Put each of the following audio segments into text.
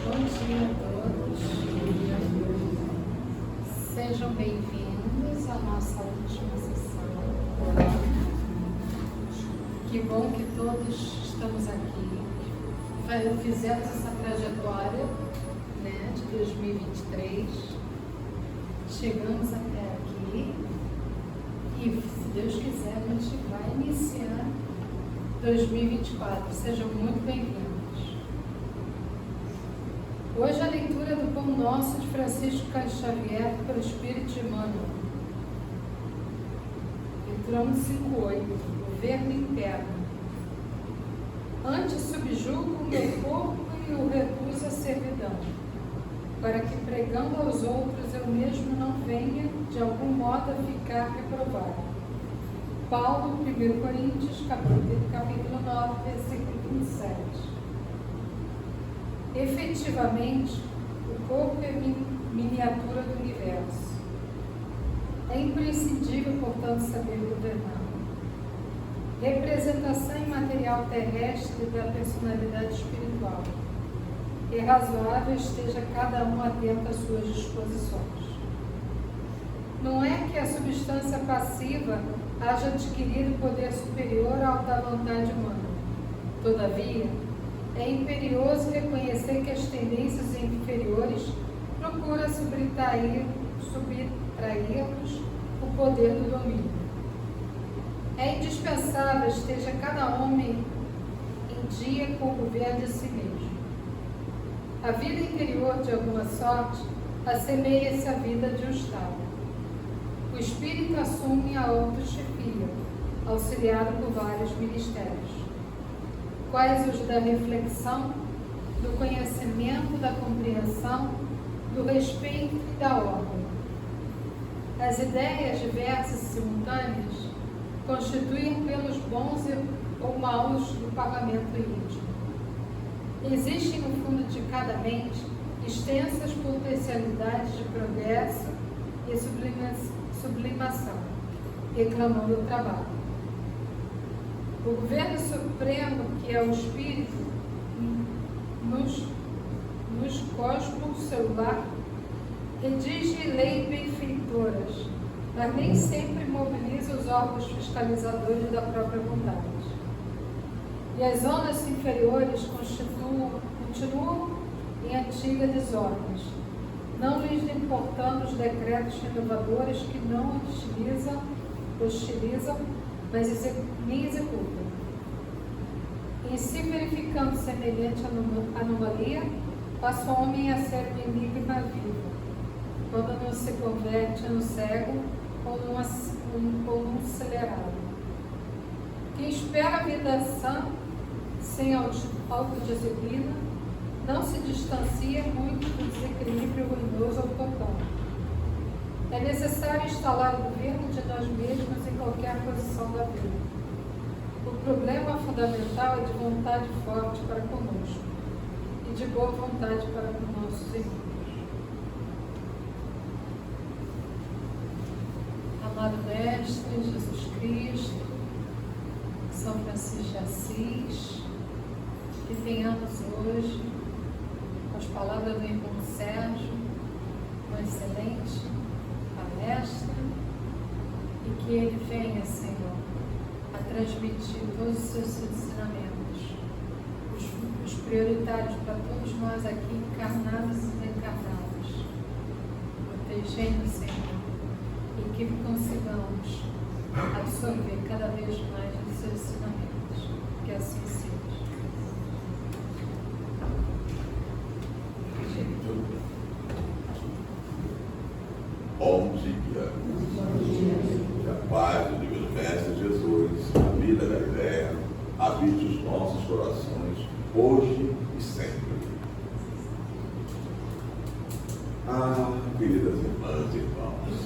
Bom dia a todos. Sejam bem-vindos à nossa última sessão. Que bom que todos estamos aqui. Fizemos essa trajetória, né, de 2023. Chegamos até aqui e, se Deus quiser, a gente vai iniciar 2024. Sejam muito bem-vindos. Hoje a leitura do Pão Nosso de Francisco Cândido Xavier pelo Espírito de Emmanuel. Leitura 158, Governo Interno. Antes subjugo o meu corpo e o reduzo à servidão, para que pregando aos outros eu mesmo não venha de algum modo a ficar reprovado. Paulo, 1 Coríntios, capítulo 9, versículo 27. Efetivamente, o corpo é miniatura do universo. É imprescindível, portanto, saber governar. Representação imaterial terrestre da personalidade espiritual. É razoável esteja cada um atento às suas disposições. Não é que a substância passiva haja adquirido poder superior à alta vontade humana. Todavia, é imperioso reconhecer que as tendências inferiores procuram subtrair-nos o poder do domínio. É indispensável esteja cada homem em dia com o governo de si mesmo. A vida interior, de alguma sorte, assemelha-se à vida de um Estado. O espírito assume a autochefia, auxiliado por vários ministérios. Quais os da reflexão, do conhecimento, da compreensão, do respeito e da ordem. As ideias diversas e simultâneas constituem pelos bons ou maus do parlamento íntimo. Existem no fundo de cada mente extensas potencialidades de progresso e sublimação, reclamando o trabalho. O governo supremo, que é o espírito, nos cosmos celular, redige leis benfeitoras, mas nem sempre mobiliza os órgãos fiscalizadores da própria vontade. E as zonas inferiores continuam em antiga desordens, não lhes importando os decretos renovadores que não hostilizam, mas nem executam. Em se verificando semelhante anomalia, passa o homem a ser um enigma vivo, quando não se converte no cego ou num acelerado. Quem espera a vida sã, sem autodisciplina, não se distancia muito do desequilíbrio ruinoso ou total. É necessário instalar o governo de nós mesmos em qualquer posição da vida. O problema fundamental é de vontade forte para conosco e de boa vontade para com nossos irmãos. Amado Mestre Jesus Cristo, São Francisco de Assis, que tenhamos hoje as palavras do irmão Sérgio, uma excelente palestra, e que ele venha, Senhor, a transmitir todos os seus ensinamentos, os prioritários para todos nós aqui, encarnados e desencarnados. Protegendo, Senhor, e que consigamos absorver cada vez mais os seus ensinamentos. Que assim seja. Bom dia. Que a paz do Divino Mestre Jesus, a vida da ideia, habite os nossos corações, hoje e sempre. Queridas irmãs e irmãos,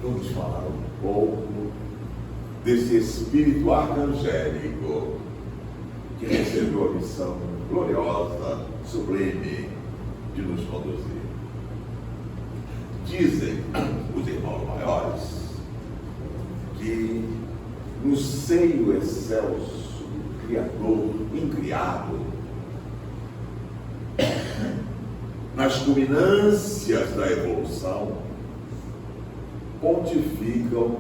vamos falar um pouco desse espírito arcangélico que recebeu a missão gloriosa, sublime, de nos conduzir. Dizem os irmãos maiores que no seio excelso do Criador incriado nas culminâncias da evolução, pontificam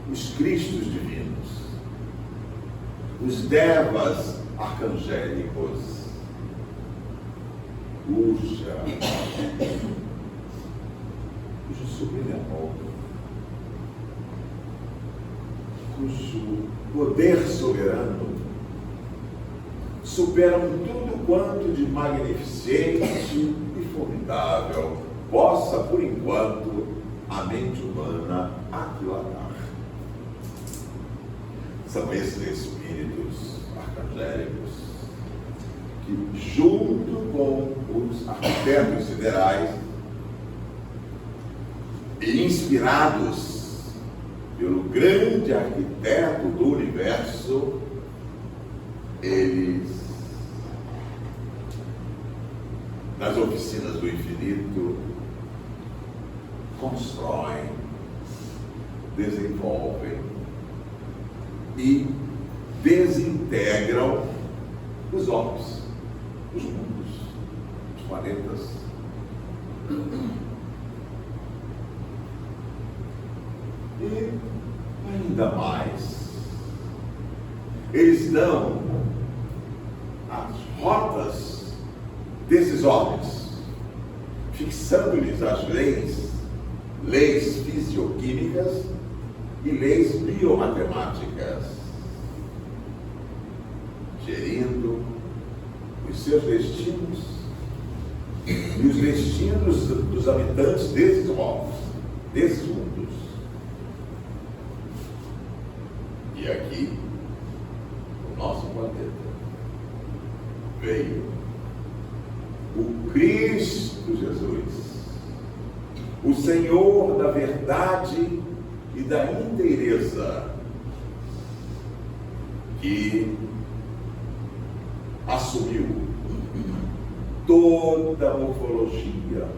os Cristos divinos, os devas arcangélicos, cujo sublime amor, cujo poder soberano superam tudo quanto de magnificente e formidável possa, por enquanto, a mente humana aquilatar. São esses espíritos arcangélicos que, junto com os arquitetos siderais e inspirados pelo grande arquiteto do universo, eles, nas oficinas do infinito, constroem, desenvolvem e desintegram os orbes, os mundos, os planetas. E ainda mais, eles dão as rotas desses orbes, fixando-lhes as leis fisioquímicas e leis biomatemáticas, gerindo os seus destinos e os destinos dos habitantes desses orbes, desses mundos. E aqui, no nosso planeta, veio o Cristo Jesus, o Senhor da verdade e da inteireza, que assumiu toda a morfologia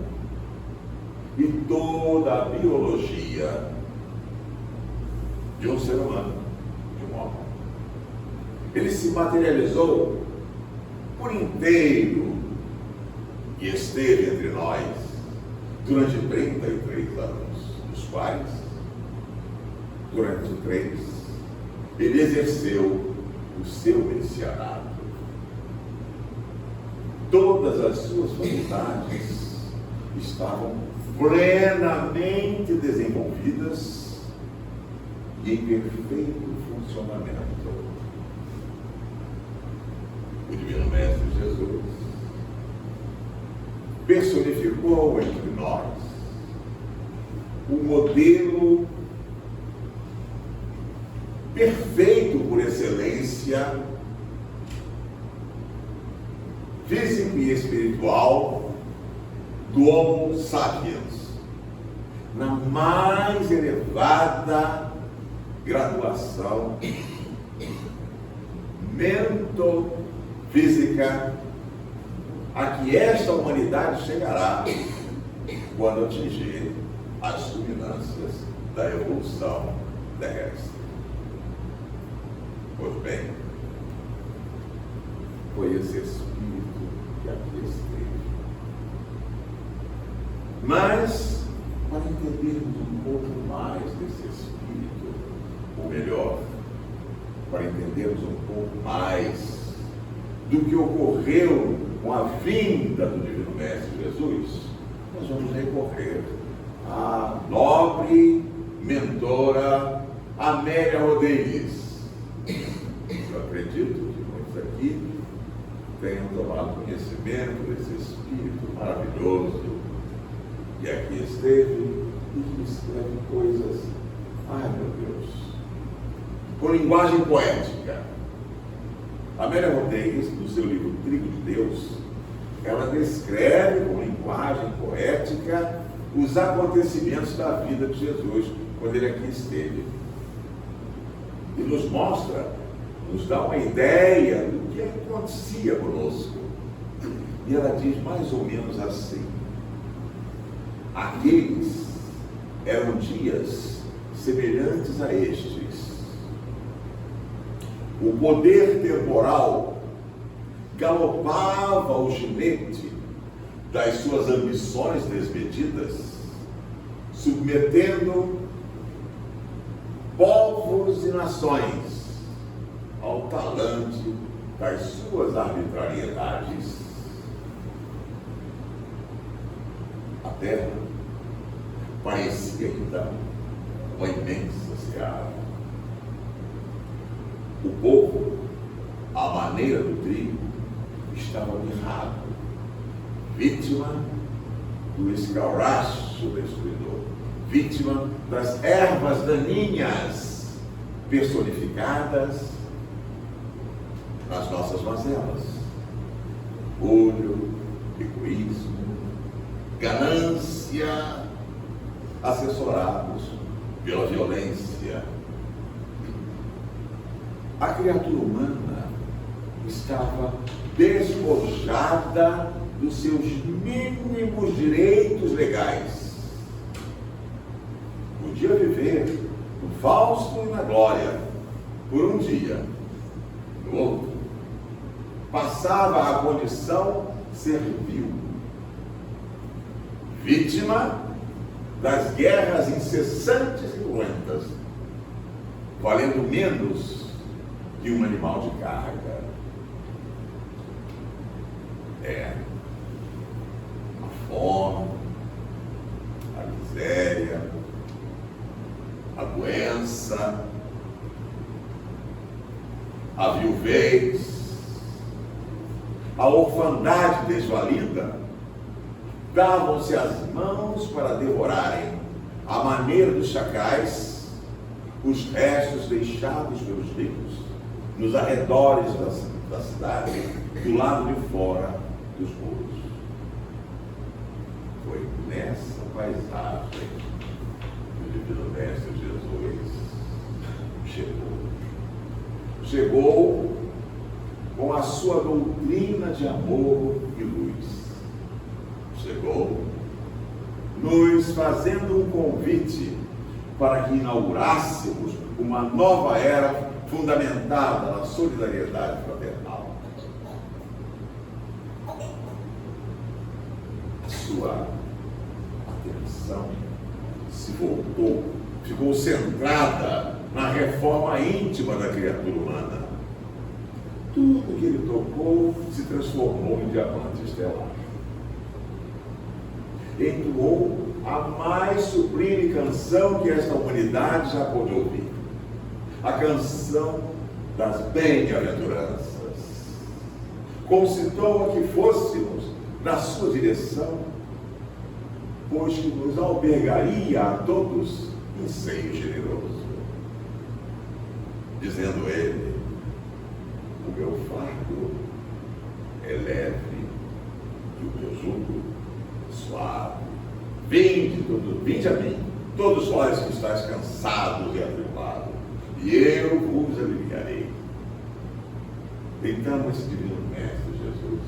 e toda a biologia de um ser humano, de um homem. Ele se materializou por inteiro e esteve entre nós durante 33 anos, dos quais, durante 3, ele exerceu o seu messianato. Todas as suas faculdades estavam plenamente desenvolvidas e em perfeito funcionamento. O Divino Mestre Jesus personificou entre nós o modelo perfeito por excelência, físico e espiritual, do Homo sapiens, na mais elevada graduação mentofísica a que esta humanidade chegará quando atingir as culminâncias da evolução terrestre. Pois bem, foi esse espírito que aqui esteve. Mas, para entendermos um pouco mais desse espírito, ou melhor, para entendermos um pouco mais do que ocorreu com a vinda do Divino Mestre Jesus, nós vamos recorrer à nobre mentora Amélia Rodrigues. Eu acredito que muitos aqui tenham tomado conhecimento desse espírito maravilhoso que aqui esteve e que escreve coisas, ai meu Deus, com linguagem poética. Amélia Rodrigues, no seu livro Trigo de Deus, ela descreve com linguagem poética os acontecimentos da vida de Jesus quando ele aqui esteve. E nos mostra, nos dá uma ideia do que acontecia conosco. E ela diz mais ou menos assim: aqueles eram dias semelhantes a estes. O poder temporal galopava o ginete das suas ambições desmedidas, submetendo povos e nações ao talante das suas arbitrariedades. A terra parecia então uma imensa seara. O povo, à maneira do trigo, estava mirrado, vítima do escarraço destruidor, vítima das ervas daninhas personificadas nas nossas mazelas: orgulho, egoísmo, ganância, assessorados pela violência. A criatura humana estava despojada dos seus mínimos direitos legais. Podia viver no Fausto e na glória por um dia, no outro passava a condição servil, vítima das guerras incessantes e cruentas, valendo menos que um animal de carga. A fome, a miséria, a doença, a viuvez, a orfandade desvalida davam-se as mãos para devorarem, à maneira dos chacais, os restos deixados pelos ricos nos arredores da cidade, do lado de fora dos muros. Foi nessa paisagem que o divino mestre Jesus chegou com a sua doutrina de amor e luz. Chegou nos fazendo um convite para que inaugurássemos uma nova era fundamentada na solidariedade fraternal. A sua atenção se voltou, ficou centrada na reforma íntima da criatura humana. Tudo que ele tocou se transformou em diamante estelar. Entoou a mais sublime canção que esta humanidade já pôde ouvir: a canção das bem-aventuranças. Concitou a que fôssemos na sua direção, pois que nos albergaria a todos em seio generoso. Dizendo ele: o meu fardo é leve e o meu jugo suave. Vinde a mim, todos vós que estáis cansados e atribulados, e eu vos aliviarei. Então, esse divino mestre Jesus,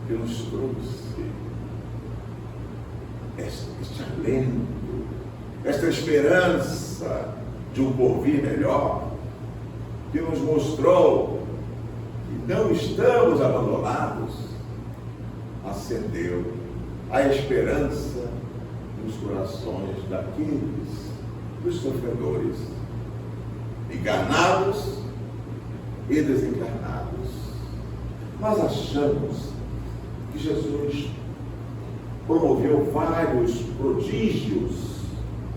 que nos trouxe este alento, esta esperança de um porvir melhor, que nos mostrou que não estamos abandonados, acendeu a esperança nos corações daqueles, dos sofredores, encarnados e desencarnados. Nós achamos que Jesus promoveu vários prodígios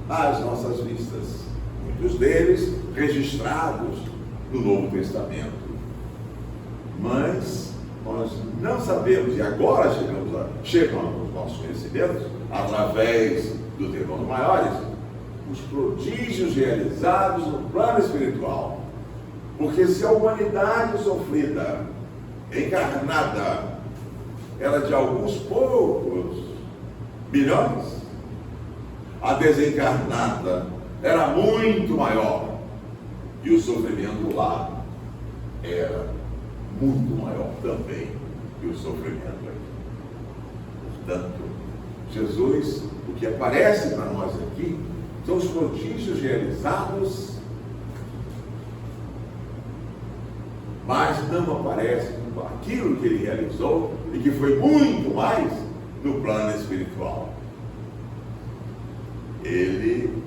às nossas vistas, muitos deles registrados no Novo Testamento. Mas nós não sabemos, e agora chegam aos nossos conhecimentos, através dos irmãos maiores, os prodígios realizados no plano espiritual. Porque se a humanidade sofrida, encarnada, era de alguns poucos milhões, a desencarnada era muito maior, e o sofrimento lá era muito maior também que o sofrimento aqui. Portanto, Jesus, o que aparece para nós aqui, são os prodígios realizados, mas não aparece aquilo que ele realizou, e que foi muito mais no plano espiritual. Ele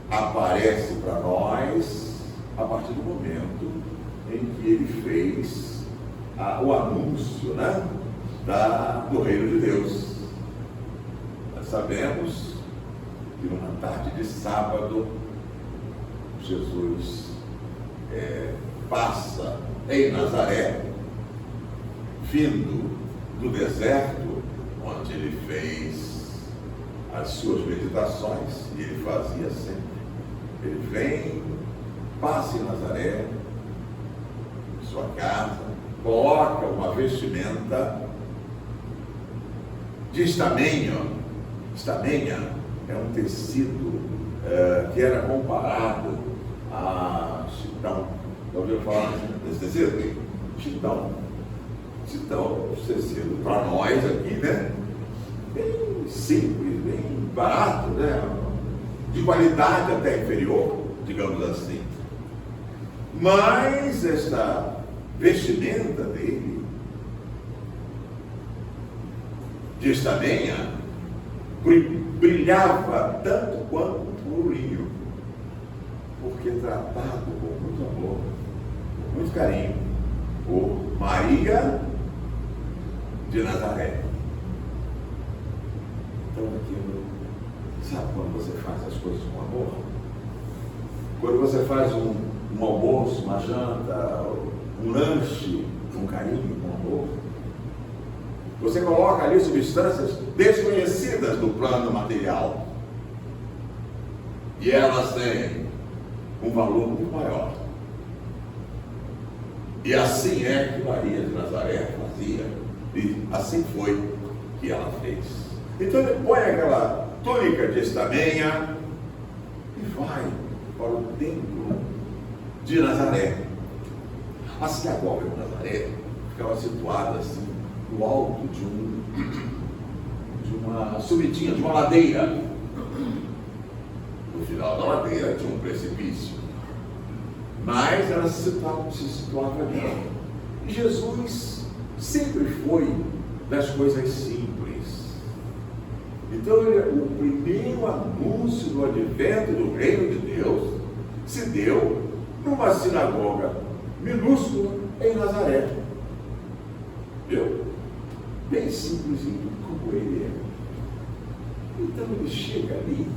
aparece para nós a partir do momento em que ele fez o anúncio, né, do reino de Deus. Nós sabemos que numa tarde de sábado, Jesus passa em Nazaré, vindo do deserto, onde ele fez as suas meditações, e ele fazia sempre. Ele vem, passa em Nazaré, em sua casa, coloca uma vestimenta de estamenha. Estamenha é um tecido que era comparado a chitão. Já ouviu falar desse tecido? Chitão. Chitão, tecido para nós aqui, né? Bem simples, bem barato, né? De qualidade até inferior, digamos assim. Mas esta vestimenta dele, de estamenha, brilhava tanto quanto o linho, porque tratado com muito amor, com muito carinho, por Maria de Nazaré. Então aquilo, sabe quando você faz as coisas com amor? Quando você faz um almoço, uma janta, um lanche com carinho, com amor, você coloca ali substâncias desconhecidas do plano material. E elas têm um valor muito maior. E assim é que Maria de Nazaré fazia. E assim foi que ela fez. Então ele põe aquela túnica de estamenha e vai para o templo de Nazaré. A sinagoga de Nazaré ficava situada assim, no alto de uma subidinha, de uma ladeira. No final da ladeira tinha um precipício, mas ela se situava ali. E Jesus sempre foi das coisas simples. Então o primeiro anúncio do advento do reino de Deus se deu numa sinagoga minúscula em Nazaré. Viu? Bem simplesinho como ele é. Então ele chega ali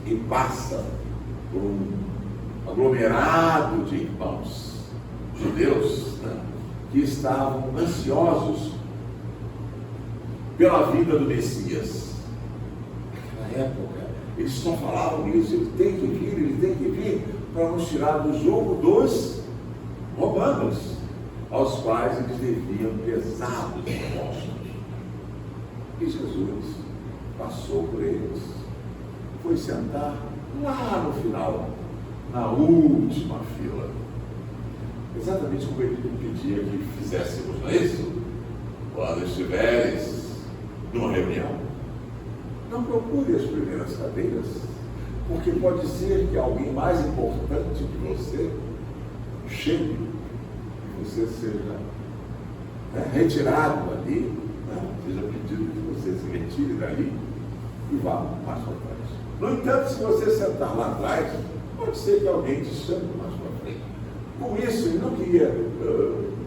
e passa por um aglomerado de irmãos judeus, né, que estavam ansiosos pela vida do Messias. Naquela época, eles só falavam isso: ele tem que vir para nos tirar do jogo dos romanos, aos quais eles deviam pesados impostos. E Jesus passou por eles, foi sentar lá no final, na última fila, exatamente como ele pedia que fizéssemos, não é isso? Quando estiveres numa reunião, não procure as primeiras cadeiras, porque pode ser que alguém mais importante que você chegue e você seja retirado ali, seja pedido que você se retire dali e vá mais para trás. No entanto, se você sentar lá atrás, pode ser que alguém te chame mais para frente. Com isso, ele não queria,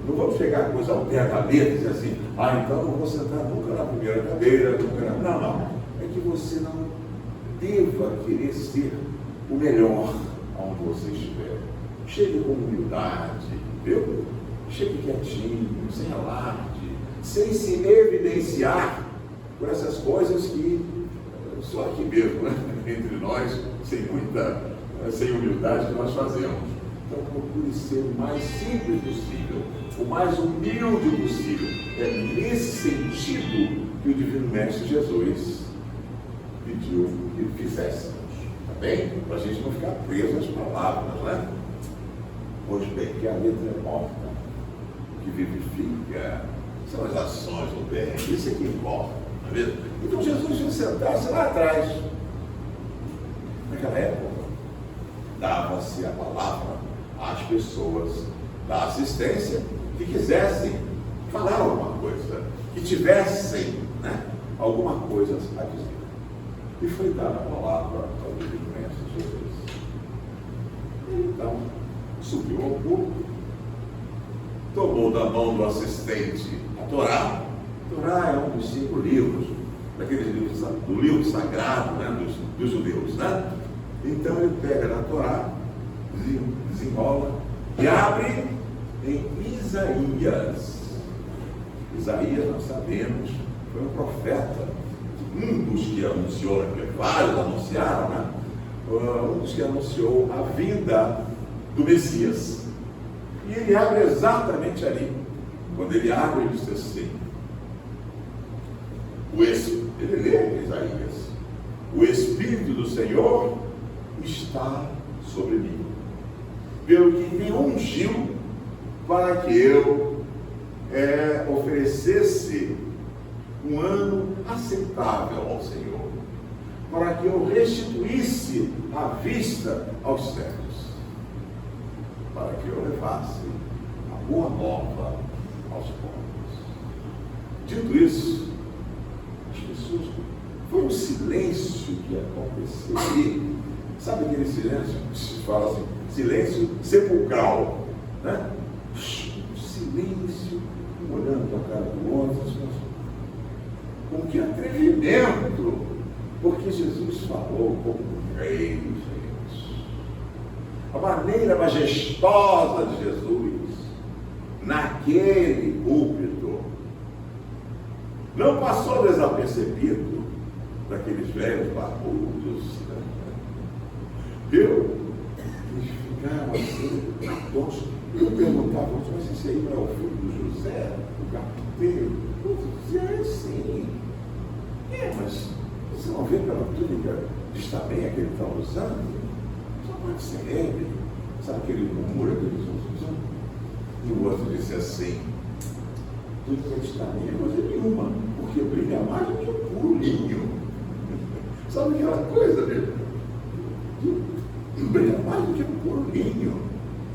não vamos chegar com os alternativos e dizer assim: então não vou sentar nunca na primeira cadeira, nunca na... Não. É que você não deva querer ser o melhor onde você estiver. Chegue com humildade, viu? Chegue quietinho, sem alarde, sem se evidenciar por essas coisas que só aqui mesmo, né, entre nós, sem humildade, que nós fazemos. Então procure ser o mais simples possível, o mais humilde possível. É nesse sentido que o Divino Mestre Jesus pediu que fizéssemos, tá bem? Para a gente não ficar preso às palavras, né? Pois bem, que a letra é morta, o que vivifica são as ações do bem, isso é que importa, não é mesmo? Então Jesus foi sentar-se lá atrás. Naquela época, dava-se a palavra às pessoas da assistência que quisessem falar alguma coisa. que tivessem, né, alguma coisa a dizer. E foi dada a palavra ao Divino Mestre Jesus. Ele então subiu ao púlpito, tomou da mão do assistente a Torá. A Torá é um dos 5 livros, daqueles livros do livro sagrado, né, dos judeus, né? Então ele pega na Torá, desenrola e abre em Isaías. Isaías, nós sabemos, foi um profeta, um dos que anunciou, vários anunciaram, né? Um dos que anunciou a vinda do Messias. E ele abre exatamente ali. Quando ele abre, ele diz assim, ele lê Isaías: o Espírito do Senhor está sobre mim, pelo que me ungiu para que eu oferecesse um ano aceitável ao Senhor, para que eu restituísse a vista aos cegos, para que eu levasse a boa nova aos pobres. Dito isso, as pessoas, foi um silêncio que aconteceu ali. Sabe aquele silêncio que se fala assim, silêncio sepulcral, né? Silêncio, um olhando para a cara do outro, com que atrevimento, porque Jesus falou como rei dos reis. A maneira majestosa de Jesus, naquele púlpito, não passou desapercebido daqueles velhos barbudos. Eles ficaram assim, atônitos. Eu perguntava, mas esse aí não é o filho do José, o carpinteiro? Eu dizia, sim. Mas você não vê pela túnica de estamento que ele está usando? Só pode ser ele. Sabe aquele murmúrio que eles estão usando? E o outro disse assim, túnica de estamento, mas é nenhuma, porque brilha mais do que o puro linho. Sabe aquela coisa dele? Brilha mais do que o puro linho.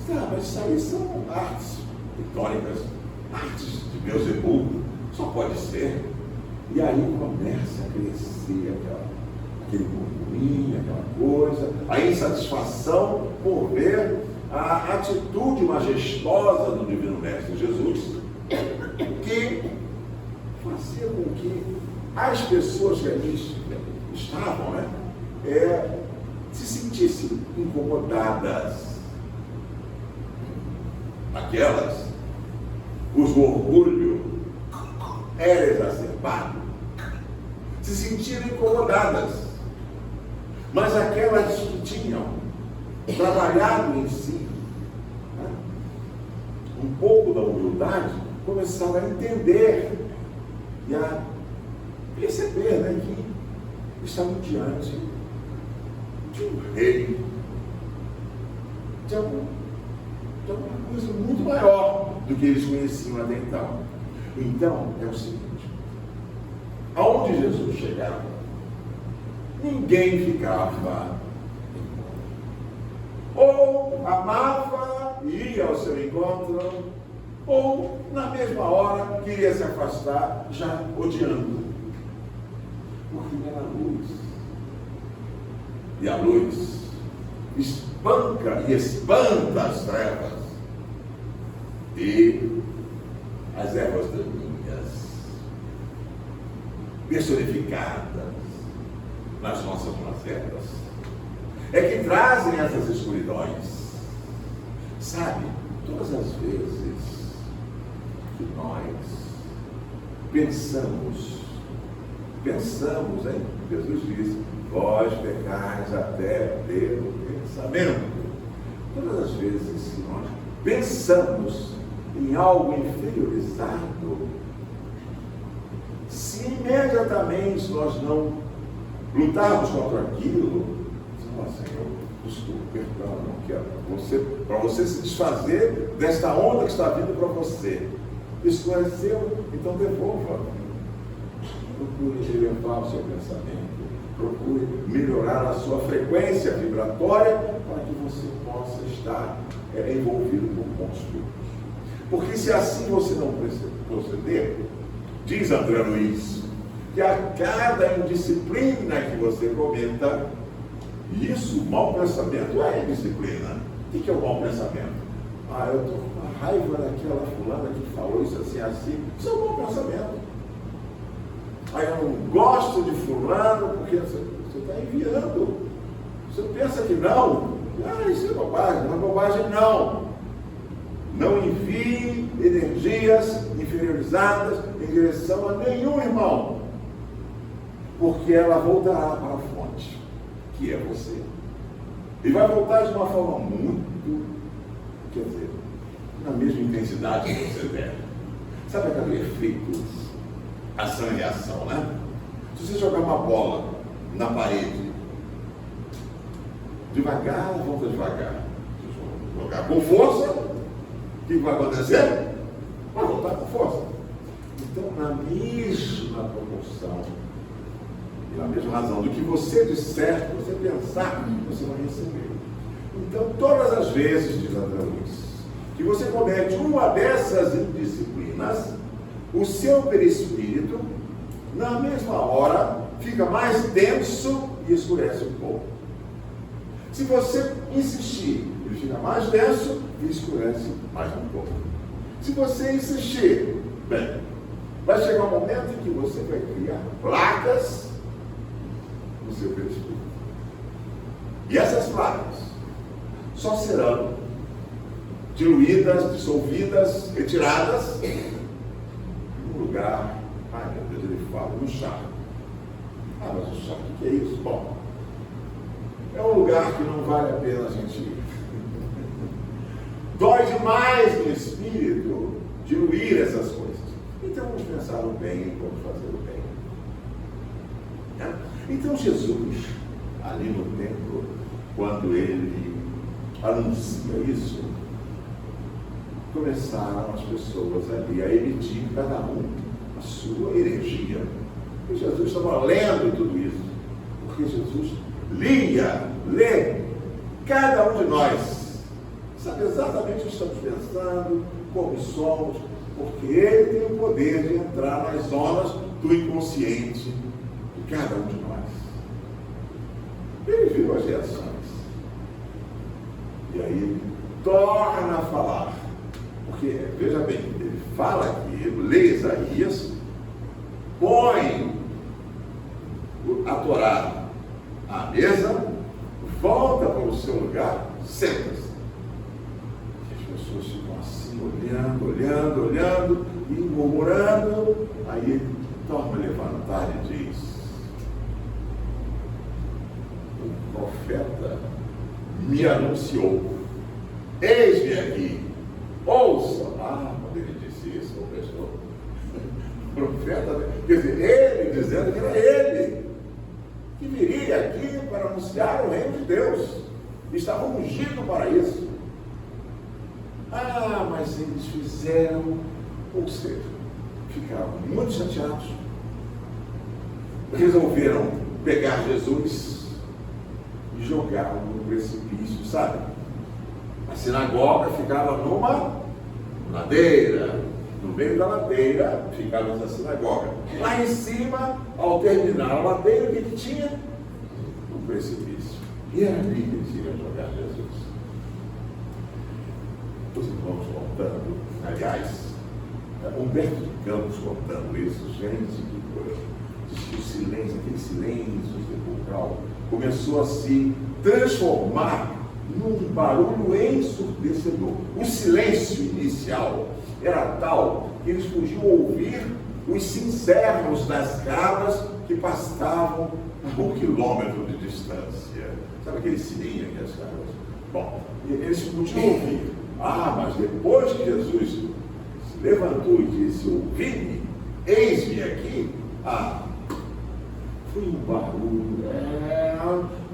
Mas isso aí são artes pictóricas, artes de Beelzebub, só pode ser. E aí começa a crescer aquele burburinho, aquela coisa, a insatisfação por ver a atitude majestosa do Divino Mestre Jesus, que fazia com que as pessoas que ali estavam, né, se sentissem incomodadas. Aquelas, cujo orgulho era exacerbado, se sentiram incomodadas. Mas aquelas que tinham trabalhado em si, né, um pouco da humildade, começaram a entender e a perceber, né, que estavam diante de um rei, de alguma coisa muito maior do que eles conheciam até então. Então, é o seguinte, aonde Jesus chegava, ninguém ficava ou amava e ia ao seu encontro, ou na mesma hora queria se afastar, já odiando, porque era a luz, e a luz espanca e espanta as trevas e as ervas daninhas personificadas nas nossas mazelas é que trazem essas escuridões. Sabe, todas as vezes que nós pensamos, hein? Jesus disse, vós pecais até pelo pensamento. Todas as vezes que nós pensamos em algo inferiorizado, se imediatamente nós não lutarmos contra aquilo, Senhor, desculpa, perdão, não quero. Para você se desfazer desta onda que está vindo para você. Isso não é seu, então devolva. Procure elevar o seu pensamento. Procure melhorar a sua frequência vibratória para que você possa estar envolvido por bons frutos. Porque se assim você não proceder, Diz André Luiz que a cada indisciplina que você cometa, isso, mau pensamento, é indisciplina. O que é o mau pensamento? Eu estou com raiva daquela fulana que falou isso assim, assim. Isso é um mau pensamento. Eu não gosto de fulano porque você está enviando. Você pensa que não? Isso é bobagem. Não é bobagem, não. Não envie energias inferiorizadas em direção a nenhum irmão, porque ela voltará para a fonte, que é você. E vai voltar de uma forma muito, quer dizer, na mesma intensidade que você der. Sabe aquele efeito ação e reação, né? Se você jogar uma bola na parede, devagar, volta devagar. Se jogar com força, o que vai acontecer? Vai voltar com força. Então, na mesma proporção e na mesma razão do que você disser, que você pensar, você vai receber. Então, todas as vezes, diz André Luiz, que você comete uma dessas indisciplinas, o seu perispírito, na mesma hora, fica mais denso e escurece um pouco. Se você insistir, ele fica mais denso e escurece mais um pouco. Se você insistir, bem, vai chegar um momento em que você vai criar placas no seu perispírito. E essas placas só serão diluídas, dissolvidas, retiradas num lugar, meu Deus, ele fala, no chá. Mas o chá, o que é isso? Bom, é um lugar que não vale a pena a gente ir. Dói demais no espírito diluir essas coisas. Então vamos pensar no bem e vamos fazer o bem. Então Jesus, ali no templo, quando ele anuncia isso, começaram as pessoas ali a emitir, cada um, a sua energia. E Jesus estava lendo tudo isso, porque Jesus lê cada um de nós. Sabe exatamente o que estamos pensando, como somos, porque ele tem o poder de entrar nas zonas do inconsciente de cada um de nós. Ele viu as reações. E aí ele torna a falar. Porque, veja bem, ele fala aqui, ele lê Isaías, põe a Torá à mesa, volta para o seu lugar, senta-se. As pessoas ficam assim, olhando e murmurando. Aí ele torna a levantar e diz: o profeta me anunciou, eis-me aqui, ouça. Quando ele disse isso, o pessoal, o profeta, quer dizer, ele dizendo que era ele que viria aqui para anunciar o reino de Deus, estava ungido para isso. Mas eles fizeram, ou seja, ficaram muito chateados, resolveram pegar Jesus e jogá-lo no precipício, sabe? A sinagoga ficava numa ladeira, no meio da ladeira ficava essa sinagoga. Lá em cima, ao terminar a ladeira, o que tinha? Um precipício. E era ali que eles iam jogar Jesus. Os irmãos contando, aliás, Humberto de Campos contando isso, gente, que coisa. Diz que o silêncio, aquele silêncio sepulcral, começou a se transformar num barulho ensurdecedor. O silêncio inicial era tal que eles podiam ouvir os sinceros das cabras que pastavam a 1 quilômetro de distância. Sabe aquele sininho que as cabras? Bom, eles podiam ouvir. Mas depois que Jesus se levantou e disse: ouvi-me, eis-me aqui, foi um barulho,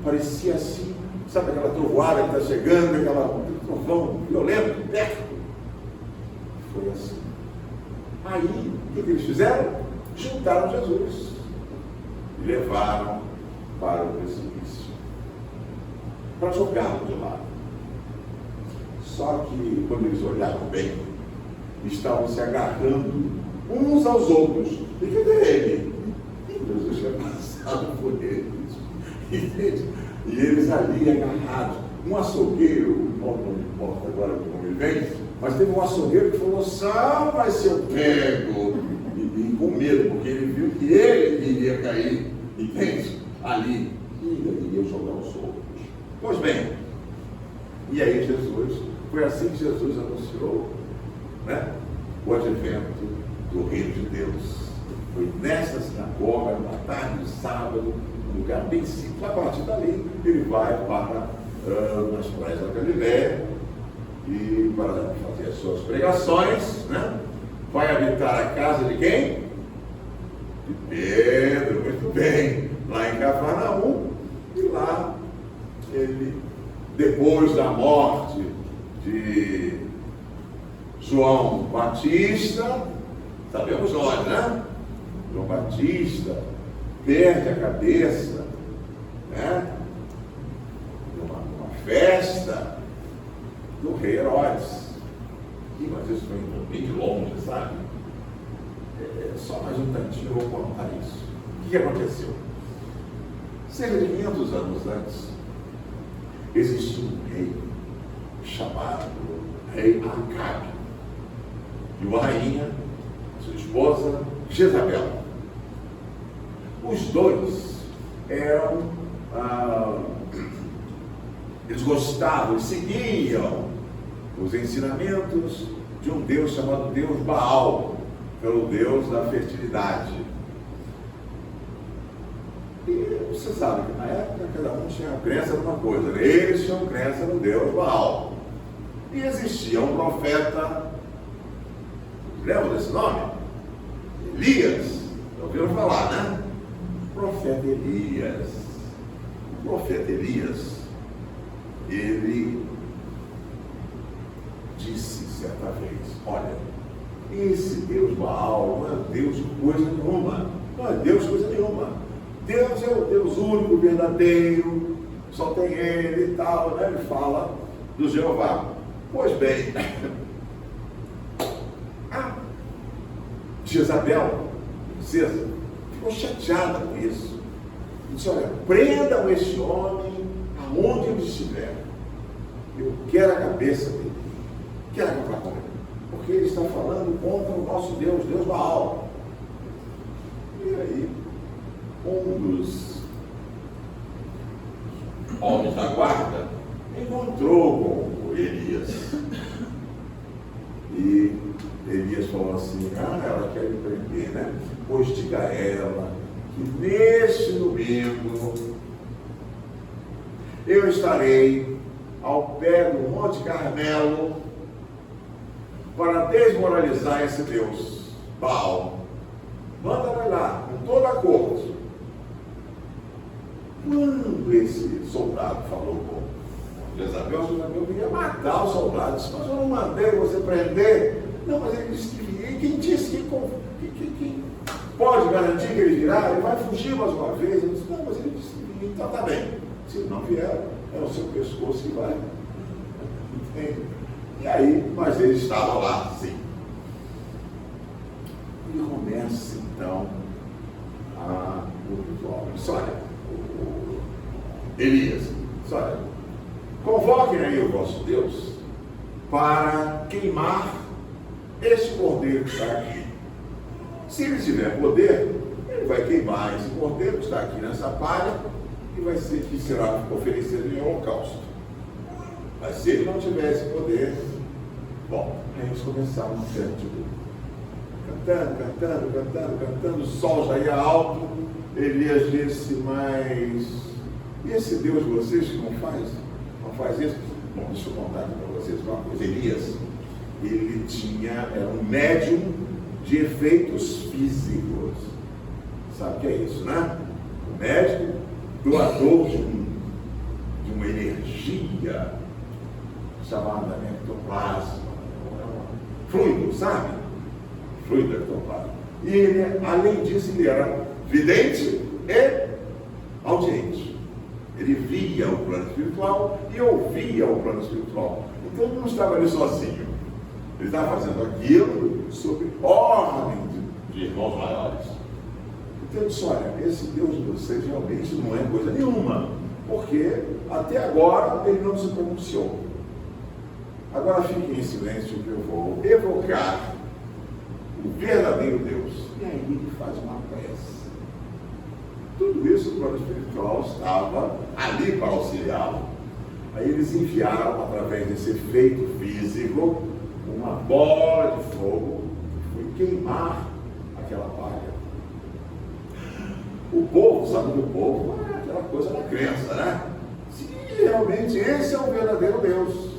parecia assim, sabe aquela trovoada que está chegando, aquele trovão violento, perto. Foi assim. Aí, o que eles fizeram? Juntaram Jesus e levaram para o precipício, para jogá-lo de lado. Só que, quando eles olharam bem, estavam se agarrando uns aos outros. E cadê ele? Jesus tinha passado por eles. Entende? E eles ali agarrados. Um açougueiro, não importa agora como ele vem, mas teve um açougueiro que falou: salva se eu pego. E com medo, porque ele viu que ele iria cair, entende? Ali, e ele iria jogar os outros. Pois bem, e aí Jesus, foi assim que Jesus anunciou, né, o advento do Reino de Deus. Foi nessa sinagoga, numa tarde de sábado, um lugar bem simples. A partir dali, ele vai para nas praias da Galiléia e para fazer as suas pregações, né? Vai habitar a casa de quem? De Pedro, muito bem, lá em Cafarnaum. E lá ele, depois da morte de João Batista, sabemos nós, né? João Batista perde a cabeça, né? Numa festa do rei Herodes. Mas isso foi bem de longe, sabe? Só mais um tantinho eu vou contar isso. O que aconteceu? Cerca de 500 anos antes, existia um rei chamado Rei Acabe e uma rainha, sua esposa, Jezabel. Os dois eram, eles gostavam, eles seguiam os ensinamentos de um Deus chamado Deus Baal, pelo Deus da fertilidade. E você sabe que na época cada um tinha crença numa coisa, né? Eles tinham crença no Deus Baal. E existia um profeta, lembra desse nome? Elias, ouviram falar, né? O profeta Elias. O profeta Elias, ele disse certa vez: olha, esse Deus Baal não é Deus de coisa nenhuma, não é Deus de coisa nenhuma. Deus é o Deus único, verdadeiro, só tem Ele e tal, né? Ele fala do Jeová. Pois bem, Jezabel, princesa, ficou chateada com isso. Disse: olha, prendam este homem aonde ele estiver. Eu quero a cabeça dele. Quero acabar com ele. Porque ele está falando contra o nosso Deus, Deus Baal. E aí, um dos homens da guarda encontrou com Elias. E Elias falou assim: ela quer me prender, né? Pois diga a ela que neste domingo eu estarei ao pé do Monte Carmelo para desmoralizar esse Deus Baal. Manda vai lá, com toda a corte. Quando esse soldado falou com Jezabel ia matar o soldado. Disse: mas eu não mandei você prender. Não, mas ele disse que vinha. E quem disse que pode garantir que ele virá? Ele vai fugir mais uma vez. Eu disse: não, mas ele disse que vinha. Então tá bem. Se não vier, é o seu pescoço que vai. Entende? E aí, mas ele estava lá, sim. E começa então o ritual. Olha, Elias, olha, convoquem aí o vosso Deus para queimar este cordeiro que está aqui. Se ele tiver poder, ele vai queimar esse cordeiro que está aqui nessa palha e vai ser que será oferecido em holocausto. Mas se ele não tiver esse poder, bom, aí eles começaram a cantando, o sol já ia alto. Elias disse: mas e esse Deus de vocês que não faz isso? Bom, deixa eu contar aqui para vocês uma coisa. Elias, ele era um médium de efeitos físicos. Sabe o que é isso, né? O médium doador de uma energia chamada ectoplasma, fluido, sabe? Fluido ectoplasma. E ele, além disso, ele era vidente e audiente. Ele via o plano espiritual e ouvia o plano espiritual. Então ele não estava ali sozinho. Ele estava fazendo aquilo sob ordem de irmãos maiores. Então, eu disse, olha, esse Deus de vocês realmente não é coisa nenhuma, porque até agora ele não se pronunciou. Agora fiquem em silêncio que eu vou evocar o verdadeiro Deus. E aí ele faz uma prece. Tudo isso, o plano espiritual estava ali para auxiliá-lo. Aí eles enviaram, através desse efeito físico, uma bola de fogo que foi queimar aquela palha. O povo, sabe do povo, é aquela coisa da crença, né? Se realmente esse é o verdadeiro Deus.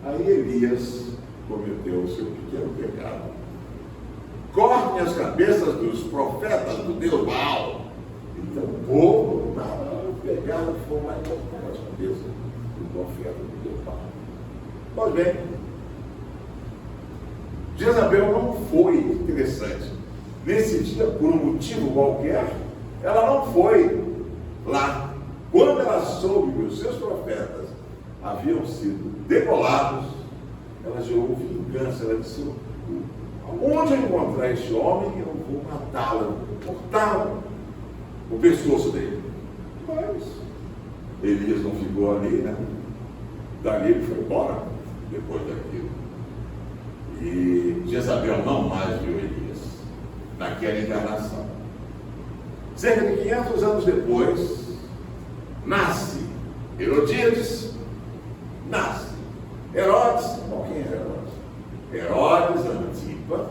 Aí Elias cometeu o seu pequeno pecado. Cortem as cabeças dos profetas do Deus Baal. Então o povo pegaram fogo lá e cortaram as cabeças do profeta do Deus Baal. Pois bem, Jezabel não foi interessante. Nesse dia, por um motivo qualquer, ela não foi lá. Quando ela soube que os seus profetas haviam sido degolados, ela gerou vingança. Ela disse, onde eu encontrar este homem, eu vou matá-lo, cortar o pescoço dele. Mas Elias não ficou ali, né? Dali ele foi embora, depois daquilo. E Jezabel não mais viu Elias naquela encarnação. Cerca de 500 anos depois, nasce Herodíades, nasce Herodes. Bom, quem é Herodes? Herodes Antipa,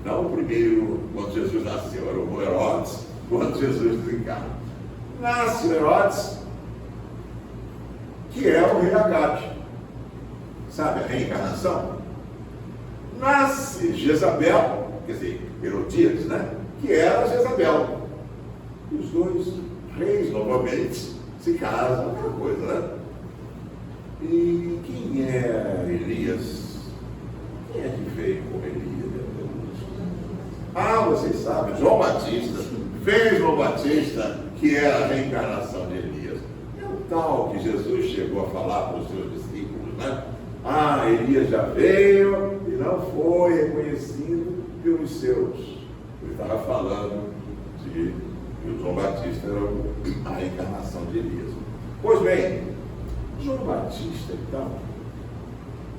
não o primeiro, quando Jesus nasceu, era o Herodes, quando Jesus desencarna. Nasce Herodes, que é o rei Agabe. Sabe a reencarnação? Nasce Jezabel, quer dizer, Herodíades, né? Que era Jezabel. E os dois reis novamente se casam, aquela coisa, né? E quem é Elias? Quem é que veio com Elias? Ah, vocês sabem, João Batista, fez João Batista, que era a reencarnação de Elias. É o tal que Jesus chegou a falar para os seus discípulos, né? Ah, Elias já veio e não foi reconhecido pelos seus. Ele estava falando de que o João Batista era a reencarnação de Elias. Pois bem, João Batista, então,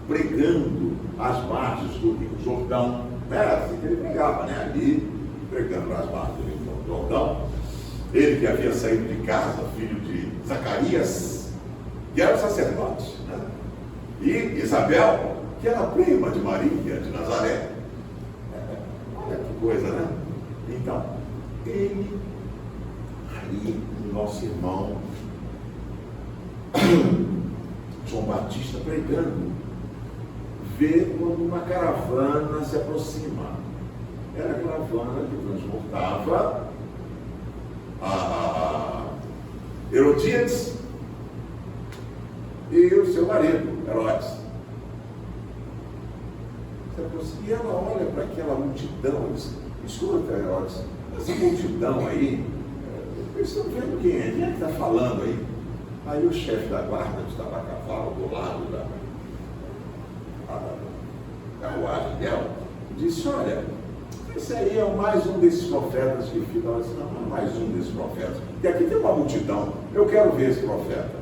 pregando às margens do Rio Jordão, era assim que ele pregava, né? Ali, pregando às margens do Rio Jordão. Ele que havia saído de casa, filho de Zacarias, que era sacerdote, né? E Isabel, que era prima de Maria, de Nazaré. Olha que coisa, né? Então, ele, aí, o nosso irmão, João Batista pregando, vê quando uma caravana se aproxima. Era a caravana que transportava a Herodíades e o seu marido, Herodes. E ela olha para aquela multidão e diz, escuta, Herodes, essa multidão aí, eles estão vendo quem é? Quem é que está falando aí? Aí o chefe da guarda, que estava a cavalo do lado da carruagem dela, disse, olha, esse aí é mais um desses profetas que fica. Ela disse, não é mais um desses profetas, porque aqui tem uma multidão, eu quero ver esse profeta.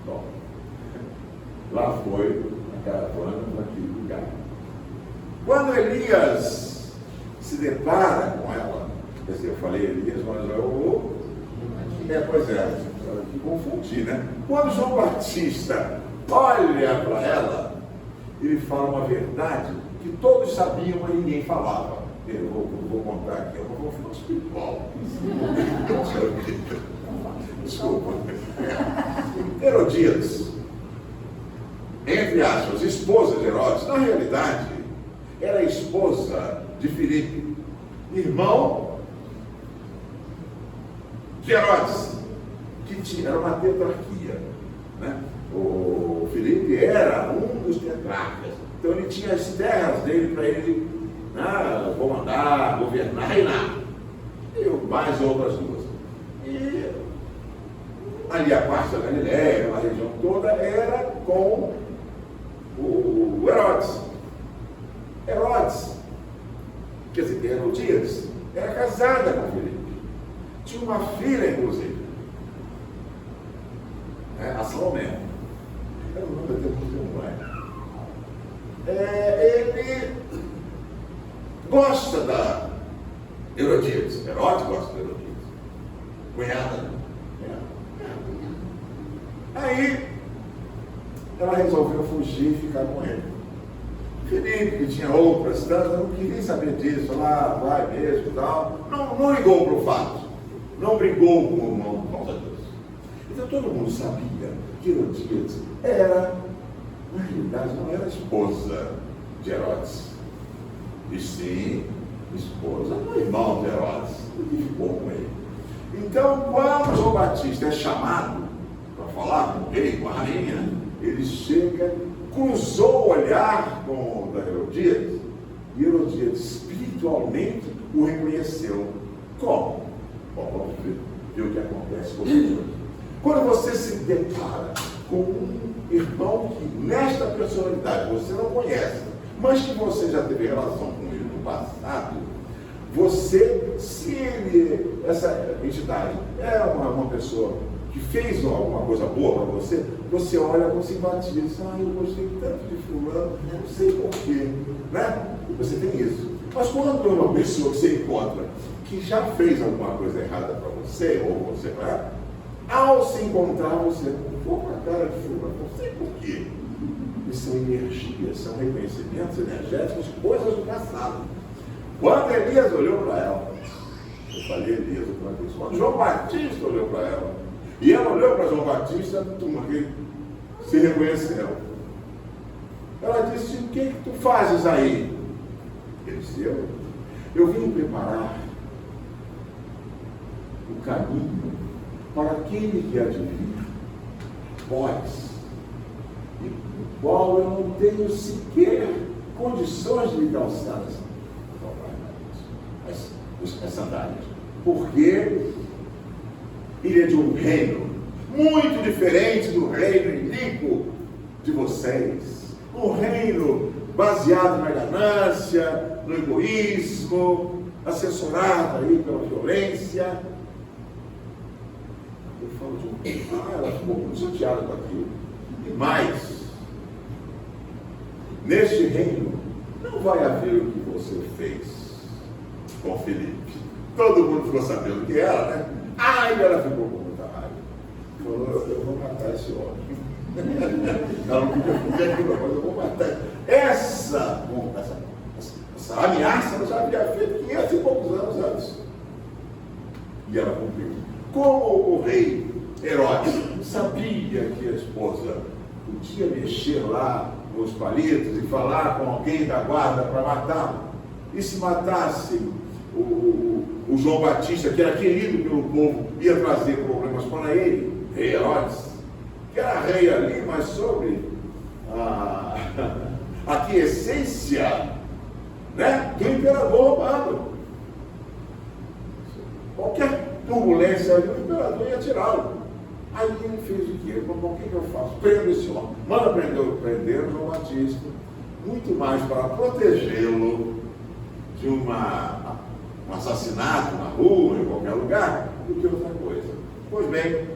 Bom, lá foi a caravana para aquele lugar. Quando Elias se depara com ela, quer dizer, eu falei Elias, mas eu pois é, que confundi, né? Quando João Batista olha para ela, ele fala uma verdade que todos sabiam, mas ninguém falava. Eu vou contar aqui, eu vou falar espiritual. Desculpa. Herodíades, entre aspas, esposa de Herodes, na realidade, era a esposa de Filipe, irmão de Herodes, que era uma tetrarquia, né? O Filipe era um dos tetrarcas, então ele tinha as terras dele para ele, né, comandar, governar, reinar, e mais outras duas. E ali a parte da Galileia, a região toda, era com o Herodes. Herodes, quer dizer, Herodíades, era casada com Filipe. Tinha uma filha, inclusive, a Salomé. Eu não lembro até muito mais. Ele gosta da Herodíades. Herodes gosta da Herodíades. Cunhada, né? Aí, ela resolveu fugir e ficar com ele. Filipe, que tinha outras tantas, não queria saber disso, lá, vai mesmo e tal. Não ligou para o fato. Não brigou com o irmão por causa disso. Então todo mundo sabia que Herodíades era, na realidade, não era esposa de Herodes. E sim, esposa do irmão de Herodes, que ficou com ele. Então, quando João Batista é chamado para falar com o rei, com a rainha, ele chega, cruzou o olhar com o da Herodíades, e Herodíades espiritualmente o reconheceu. Como? Bom, vamos ver o que acontece com ele. Quando você se depara com um irmão que nesta personalidade você não conhece, mas que você já teve relação com ele no passado, você, se ele, essa entidade é uma pessoa que fez alguma coisa boa para você, você olha com simpatia e diz, eu gostei tanto de fulano, não sei porquê, né? Você tem isso. Mas quando é uma pessoa que você encontra que já fez alguma coisa errada para você, ou você para ela, ao se encontrar, você pô com a cara de fulano, não sei porquê. Isso são energias, são reconhecimentos energéticos, coisas do passado. Quando Elias olhou para ela, eu falei Elias outra vez, quando João Batista olhou para ela, e ela olhou para João Batista, turma que se reconheceu. Ela disse, o que tu fazes aí? Ele disse, eu vim preparar o caminho para aquele que há de vir, vós, o qual eu não tenho sequer condições de lhe calçar as sandálias, porque ele é de um reino muito diferente do reino iníquo de vocês, um reino baseado na ganância, no egoísmo, assessorado aí pela violência. Eu falo de ela ficou muito chateada com aquilo. E mais, neste reino não vai haver o que você fez com Filipe. Todo mundo ficou sabendo que era, né? Ela ficou com muita raiva. Falou, eu vou matar esse homem. Ela não queria fazer aquilo, mas eu vou matar. Essa ameaça ela já havia feito 500 e poucos anos antes. E ela cumpriu. Como o rei Herodes sabia que a esposa podia mexer lá nos palitos e falar com alguém da guarda para matá-lo, e se matasse o João Batista, que era querido pelo povo, ia trazer problemas para ele, rei Herodes, que era rei ali, mas sobre a aquiescência, né, do imperador romano. Qualquer turbulência ali, o imperador ia tirá-lo. Aí ele fez o quê? Bom, o que eu faço? Prendo esse homem. Manda prender o João Batista, muito mais para protegê-lo de um assassinato na rua, em qualquer lugar, do que outra coisa. Pois bem,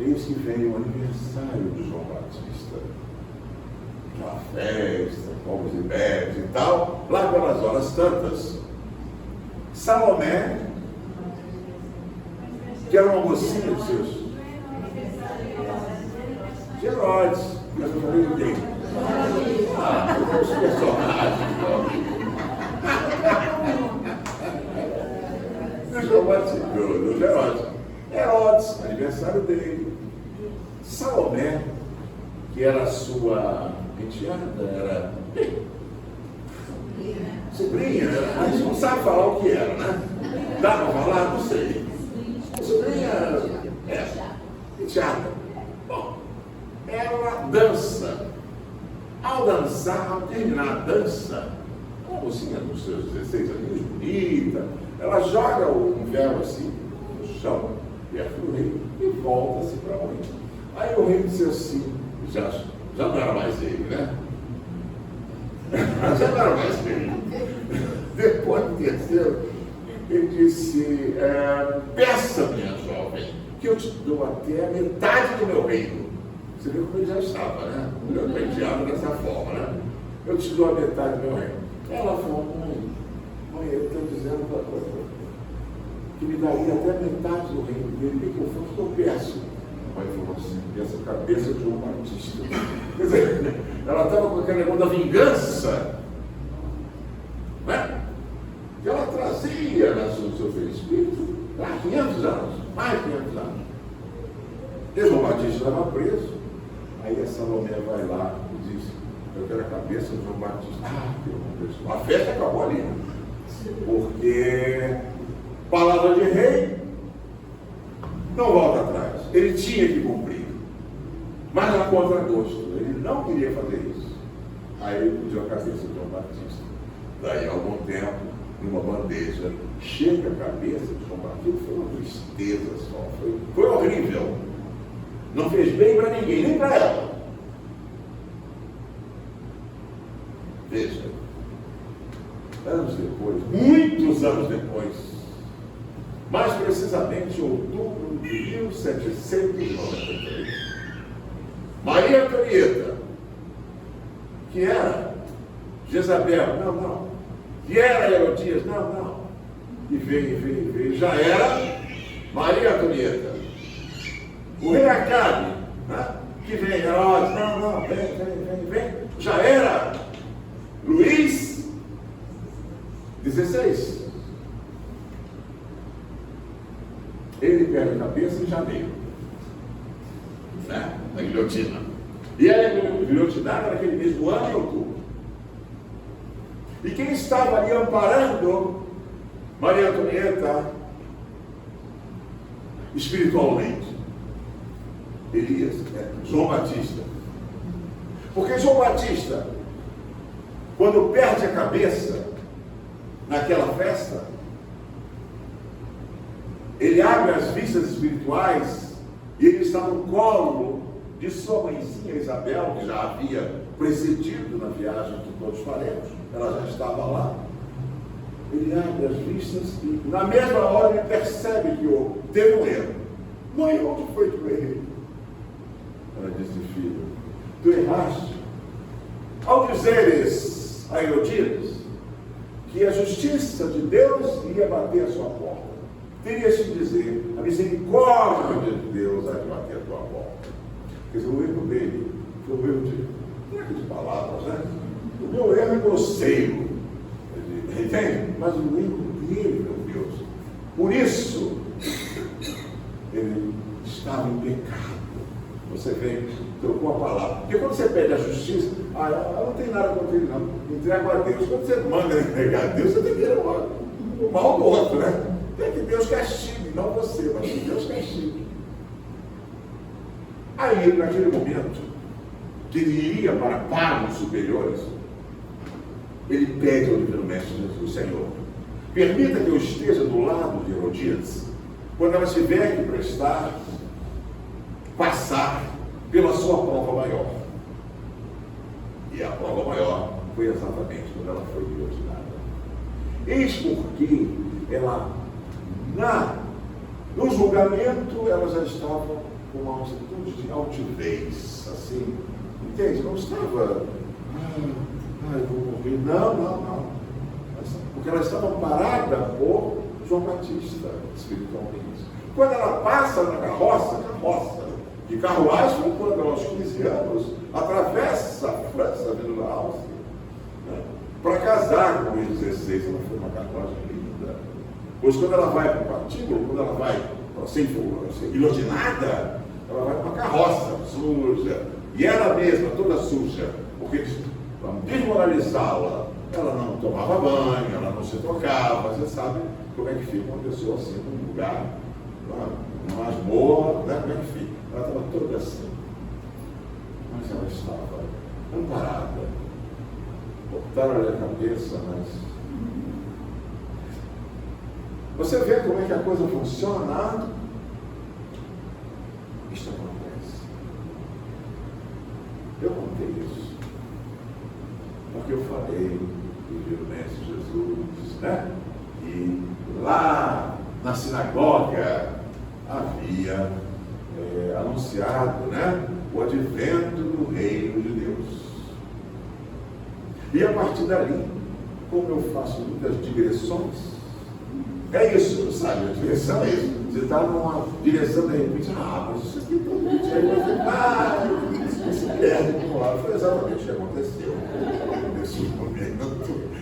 eis que vem o aniversário de João Batista. Aquela festa, povos e bebes e tal, lá pelas horas tantas. Salomé, que era uma mocinha de seus de Herodes, mas eu falei de quem? Os personagens. João Batista, de Herodes. Herodes, aniversário dele. Salomé, que era sua enteada, era sobrinha, a gente não sabe falar o que era, né? Dá para falar? Não sei. Sobrinha, enteada. Bom, ela dança. Ao dançar, ao terminar a dança, uma mocinha dos seus 16 anos, bonita, ela joga um véu assim no chão, perto do rei, e volta-se para onde? Aí o rei disse assim, já Já não era mais ele, né? Já não era mais ele. Depois do terceiro, ele disse, peça, minha jovem, que eu te dou até a metade do meu reino. Você viu como ele já estava, né? Eu penteava dessa forma, né? Eu te dou a metade do meu reino. Ela falou, mãe, eu estou dizendo que me daria até a metade do reino dele. O que eu faço? Eu peço. A mãe falou assim, peça a cabeça de João Batista. Quer dizer, ela estava com aquele negócio da vingança, né? Que ela trazia no seu espírito há 500 anos, mais de 500 anos. E João Batista estava preso. Aí a Salomé vai lá e diz, eu quero a cabeça de João Batista. A festa acabou ali. Porque palavra de rei não volta atrás. Ele tinha que cumprir. Mas a contragosto, ele não queria fazer isso. Aí ele pediu a cabeça de João Batista. Daí, a algum tempo, numa bandeja, chega a cabeça de João Batista. Foi uma tristeza só. Foi horrível. Não fez bem para ninguém, nem para ela. Veja, anos depois, muitos anos depois, mais precisamente em outubro de 1793, Maria Antonieta, que era Jezabel, que era Herodias, e veio, já era Maria Antonieta. O rei Acabe, né? Que vem, Herodes, vem, já era Luís XVI. Ele perde a cabeça em janeiro, né? Na guilhotina. E a guilhotinada naquele mesmo ano em outubro. E quem estava ali amparando Maria Antonieta espiritualmente? Elias, João Batista. Porque João Batista, quando perde a cabeça naquela festa, ele abre as vistas espirituais e ele está no colo de sua mãezinha Isabel, que já havia precedido na viagem que todos faremos, ela já estava lá. Ele abre as vistas e na mesma hora ele percebe que teve um erro. Mãe, onde foi que eu errei? Ela disse, filho, tu erraste ao dizeres a Herodias que a justiça de Deus ia bater a sua porta. Teria que dizer, a misericórdia de Deus vai bater a tua porta. Quer dizer, o erro dele foi o erro de palavras, né? O meu erro é grosseiro, entende? Mas o erro dele, meu Deus, por isso ele estava em pecado. Você vem, trocou a palavra. Porque quando você pede a justiça, ela não tem nada contra ele, não. Entrega a Deus. Quando você manda entregar a Deus, você tem que ter o mal do outro, né? Tem que Deus castigue, não você, mas que Deus castigue. Aí, naquele momento, que ele ia para pagos superiores, ele pede ao Divino Mestre Jesus, Senhor, permita que eu esteja do lado de Herodias, quando ela tiver que passar pela sua prova maior. E a prova maior foi exatamente quando ela foi guilhotinada. Eis porque ela, no julgamento, ela já estava com uma atitude de altivez, assim, entende? Não estava, eu vou morrer, não. Porque ela estava parada por João Batista, espiritualmente. Quando ela passa na carroça, de carruagem, foi quando ela, aos 15 anos, atravessa a França, vindo da Áustria, né, para casar com os 16. Ela foi uma carruagem linda. Pois quando ela vai para o patíbulo, quando ela vai para ser guilhotinada, ela vai para uma carroça suja. E ela mesma, toda suja, porque para desmoralizá-la, ela não tomava banho, ela não se tocava. Você sabe como é que fica uma pessoa assim, num lugar, numa masmorra, né? Como é que fica? Ela estava toda assim. Mas ela estava amparada. Cortaram-lhe a cabeça, mas... Você vê como é que a coisa funciona? Isto acontece. Eu que é isso? Porque eu falei do Divino Mestre Jesus, né? E lá na sinagoga havia anunciado, né, o advento do reino de Deus. E a partir dali, como eu faço muitas digressões, é isso, sabe? A direção é isso. Você está numa direção, de repente, mas isso aqui todo mundo você se perde por um lado. Foi exatamente o que aconteceu nesse momento.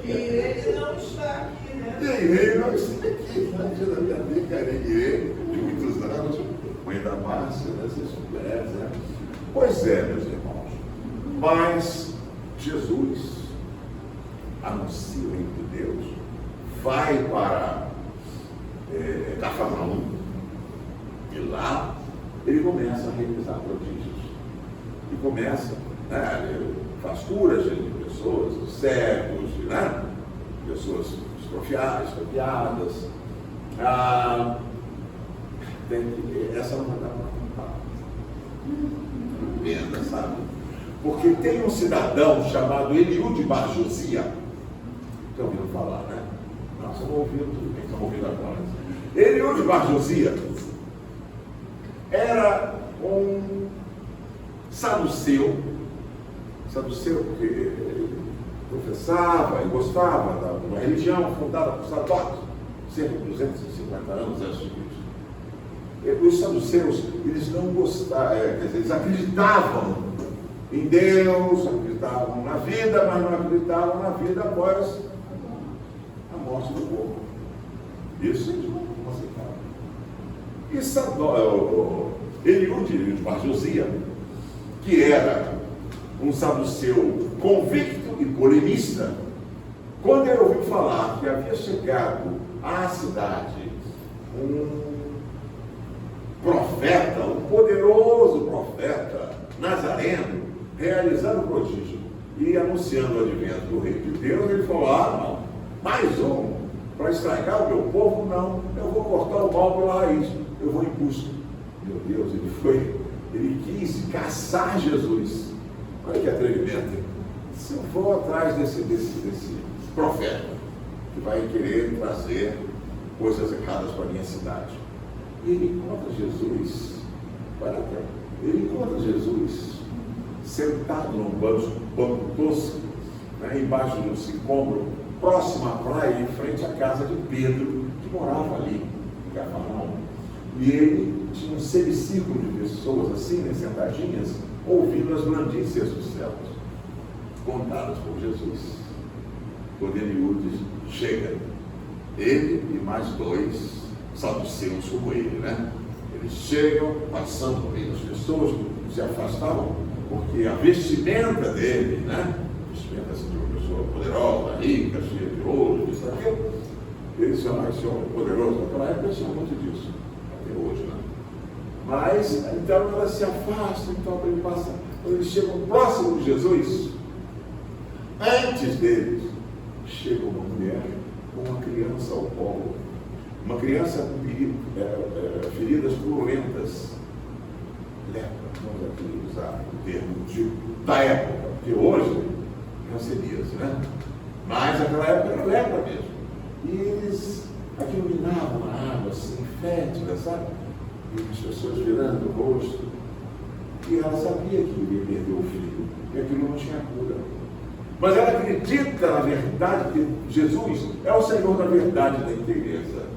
E ele não está aqui, né? E ele não está aqui, na minha amiga Areguê, de muitos anos, mãe da Márcia, né? Vocês souberam, né? Pois é, meus irmãos, mas Jesus anuncia o reino de Deus, vai para Cafarnaum, e lá ele começa a realizar prodígios. E começa, né, ele faz curas de pessoas, de cegos, né, pessoas estropiadas. Essa não vai dar para contar. Pena, sabe? Porque tem um cidadão chamado Eliú Bar Josia. Estão ouvindo falar, né? Nós estamos ouvindo tudo bem, estamos ouvindo agora. Eliú Bar Josia era um saduceu porque ele professava e gostava de uma religião fundada por sacerdotes, cerca de 250 anos antes de Cristo. Os saduceus, eles não gostavam, quer dizer, eles acreditavam em Deus, acreditavam na vida, mas não acreditavam na vida após a morte do povo. Isso eles não aceitavam. E Eliú Bar Josia, que era um saduceu convicto e polemista, quando ele ouviu falar que havia chegado à cidade um profeta, um poderoso profeta nazareno, realizando prodígio e anunciando o advento do reino de Deus, ele falou: não, mais um para estragar o meu povo, não, eu vou cortar o mal pela raiz, eu vou em busca. Meu Deus, ele quis caçar Jesus. Olha que atrevimento. Se eu for atrás desse profeta que vai querer trazer coisas erradas para a minha cidade, e ele encontra Jesus, ele encontra Jesus sentado num banco tosco, né, embaixo de um sicômoro, próximo à praia, em frente à casa de Pedro, que morava ali, em Cafarnaum. E ele tinha um semicírculo de pessoas assim, né, sentadinhas, ouvindo as blandícias dos céus, contadas por Jesus. Quando Eliú chega, ele e mais dois saduceus como ele, né? Eles chegam, passando por meio das pessoas, se afastavam, porque a vestimenta dele, né? A vestimenta assim, de uma pessoa poderosa, rica, cheia de ouro, isso, aquilo. Eles chamam esse homem poderoso, naquela época tinha muito disso, até hoje, né? Mas, então elas se afastam, então ele passa, quando eles chegam próximo de Jesus, antes deles, chega uma mulher com uma criança ao colo. Uma criança com feridas purulentas. Lepra, vamos aqui usar o termo da época, porque hoje é hanseníase, né? Mas naquela época era lepra mesmo. E eles aquilo minavam a água assim, fétida, sabe? E as pessoas virando o rosto. E ela sabia que iria perder o filho, e aquilo não tinha cura. Mas ela acredita na verdade que Jesus é o Senhor da verdade da inteireza.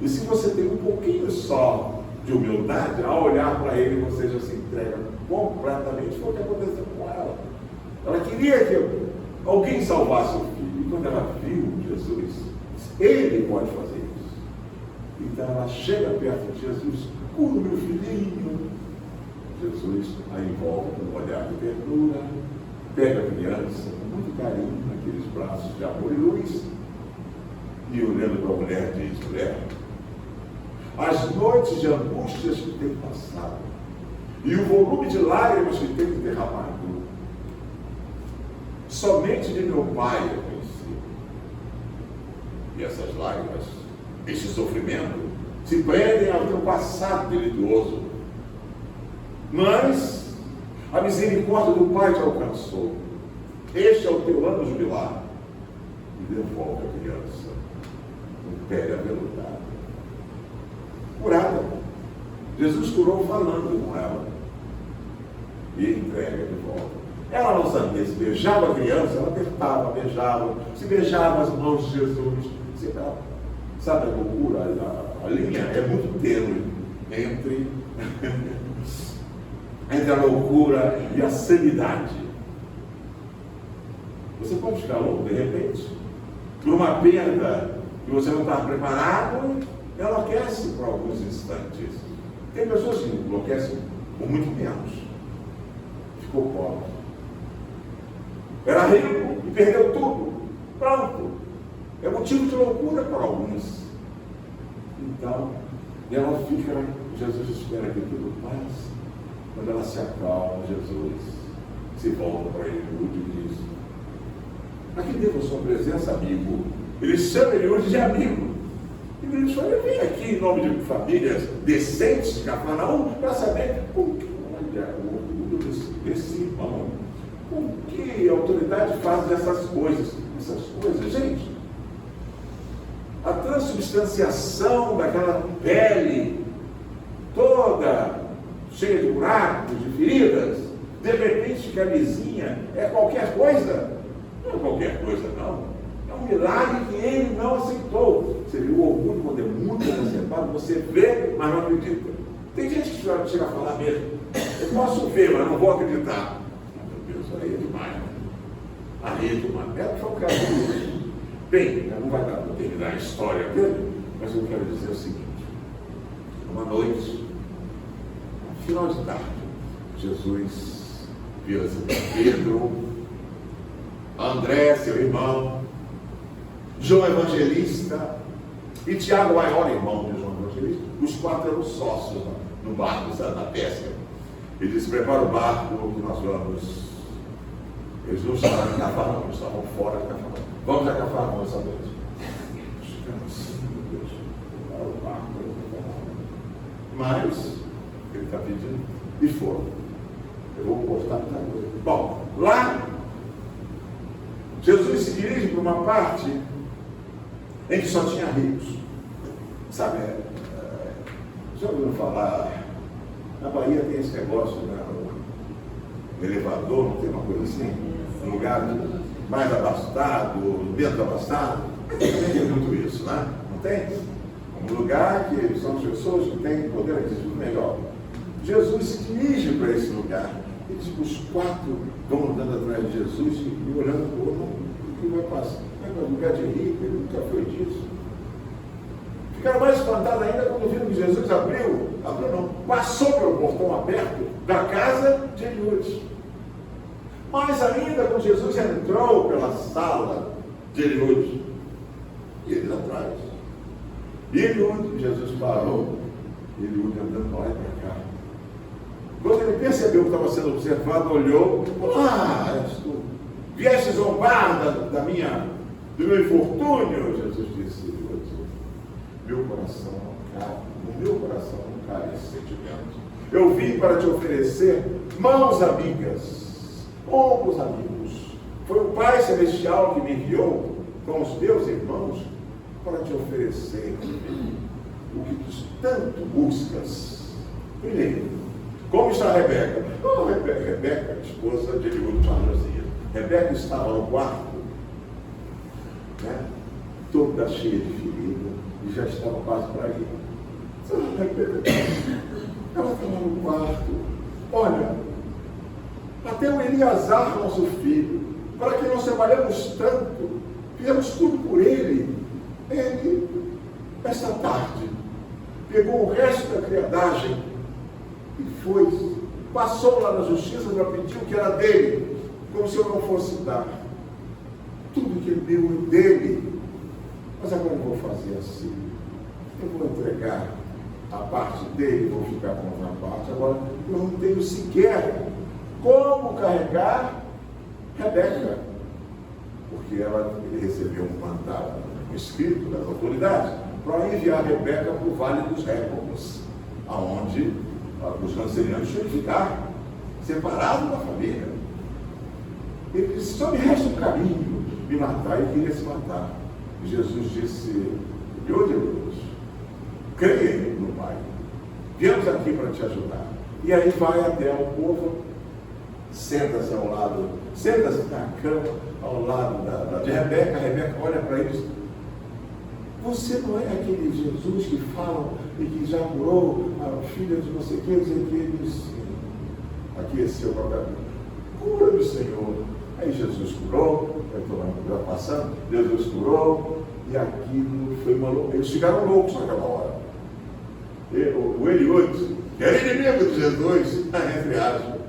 E se você tem um pouquinho só de humildade, ao olhar para ele, você já se entrega completamente. Foi o que aconteceu com ela. Ela queria que alguém salvasse o filho. E quando ela viu Jesus, ele pode fazer isso. Então ela chega perto de Jesus, cura o meu filhinho. Jesus a envolve com um olhar de ternura, pega a criança com muito carinho naqueles braços de amor e luz, e olhando para a mulher diz: mulher, as noites de angústias que tem passado e o volume de lágrimas que tem derramado, somente de meu pai eu conheci. E essas lágrimas, este sofrimento, se prendem ao teu passado delituoso. Mas A misericórdia do Pai te alcançou. Este é o teu ano jubilar. E devolve a criança com pele aveludada. Curada. Jesus curou falando com ela. E entrega de volta. Ela não sabia se beijava a criança, ela apertava, beijava, se beijava as mãos de Jesus. Sabe a loucura? A linha é muito tênue entre a loucura e a sanidade. Você pode ficar louco de repente, por uma perda que você não está preparado, enlouquece por alguns instantes. Tem pessoas que enlouquecem por muito menos. Ficou pobre. Era rico e perdeu tudo. Pronto. É motivo de loucura para alguns. Então, ela fica, Jesus espera que tudo passe. Quando ela se acalma, Jesus se volta para ele e diz: aqui devo a sua presença, amigo. Ele chama ele hoje de amigo. E ele diz: olha, vem aqui em nome de famílias decentes de Cafarnaum para saber o orgulho desse irmão. O que a autoridade faz dessas coisas? Essas coisas, gente, a transubstanciação daquela pele toda cheia de buracos, de feridas, de repente fica lisinha, é qualquer coisa? Não é qualquer coisa, não. É um milagre que ele não aceitou. Você viu o orgulho quando é muito reservado, você vê, mas não acredita. Tem gente que chega a falar mesmo: eu posso ver, mas não vou acreditar. Aí é demais, né? Aí é demais. Ela foi o caso dele. Bem, não vai dar para terminar a história dele, mas eu quero dizer o seguinte: uma noite, no final de tarde, Jesus vira Pedro, André, seu irmão, João Evangelista e Tiago, maior irmão de João Evangelista. Os quatro eram sócios no barco da pesca. Ele disse: prepara o barco que nós vamos. Eles não estavam em Cafarnaum, eles estavam fora de Cafarnaum. Vamos a Cafarnaum essa noite. Chegamos assim, meu Deus, prepara o barco para Cafarnaum. Mas ele está pedindo e foram. Eu vou postar muita coisa. Bom, lá Jesus se dirige para uma parte em que só tinha ricos. Sabe, já ouviram falar? Na Bahia tem esse negócio, né? O elevador, não tem uma coisa assim? Um lugar mais abastado, menos abastado. Também tem muito isso, né? Não tem? Um lugar que são as pessoas que têm poder aquisitivo melhor. Jesus se dirige para esse lugar. E diz que os quatro vão andando atrás de Jesus e olhando para o outro. O que vai passar? É um lugar de rico, ele nunca foi disso. Ficaram mais espantados ainda quando viram que Jesus abriu não, passou pelo portão aberto da casa de Eliúde. Mais ainda quando Jesus entrou pela sala de Eliúde, e ele atrás. E Eliúde, Jesus parou, Eliúde andando lá e para cá. Quando ele percebeu que estava sendo observado, olhou e falou: és tu. Vieste zombar do meu infortúnio? Jesus disse: meu coração não cabe, no meu coração não cabe esse sentimento. Eu vim para te oferecer mãos amigas, ombros amigos. Foi o Pai Celestial que me enviou com os meus irmãos para te oferecer o que tu tanto buscas. Primeiro, como está Rebeca? Rebeca, esposa de Eliúde Josias. Rebeca estava no quarto, né, toda cheia de ferida, e já estava quase para ir. Ela estava no quarto. Olha, até o Eliasar, nosso filho, para que nós trabalhamos tanto, fizemos tudo por ele. Ele, esta tarde, pegou o resto da criadagem e foi, passou lá na justiça para pedir o que era dele, como se eu não fosse dar. Tudo que é meu é dele. Mas agora eu vou fazer assim. Eu vou entregar a parte dele, vou ficar com uma parte. Agora eu não tenho sequer como carregar Rebeca, porque ele recebeu um mandado, um escrito das autoridades, para enviar Rebeca para o Vale dos Réprobos, aonde os cancerianos tinham que ficar. separado da família. Ele disse, só me resta um caminho, me matar. Ele queria se matar. E Jesus disse, meu Deus, creia no Pai. Viemos aqui para te ajudar. E aí vai até o povo, senta-se ao lado, senta-se na cama, ao lado de Rebeca. A Rebeca olha para eles. Você não é aquele Jesus que fala e que já curou a filha de não sei o que, ele disse, aqui é seu papel. Cura do Senhor. Aí Jesus curou, eu estou passando, Jesus curou, e aquilo foi uma loucura. Eles ficaram loucos naquela hora. O Eliúde, que era inimigo de Jesus, entre aspas,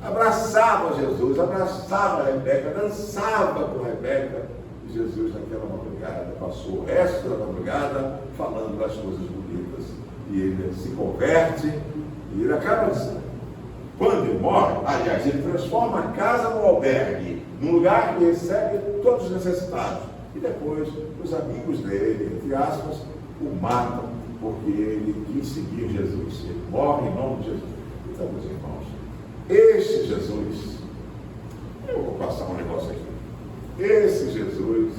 abraçava Jesus, abraçava a Rebeca, dançava com a Rebeca. E Jesus, naquela madrugada, passou o resto da madrugada falando das coisas bonitas. E ele se converte, e ele acaba de... Quando ele morre, aliás, ele transforma a casa no albergue, num lugar que recebe todos os necessitados. E depois, os amigos dele, entre aspas, o matam, porque ele quis seguir Jesus. Ele morre em nome de Jesus. Então, meus irmãos, este Jesus, eu vou passar um negócio aqui. Esse Jesus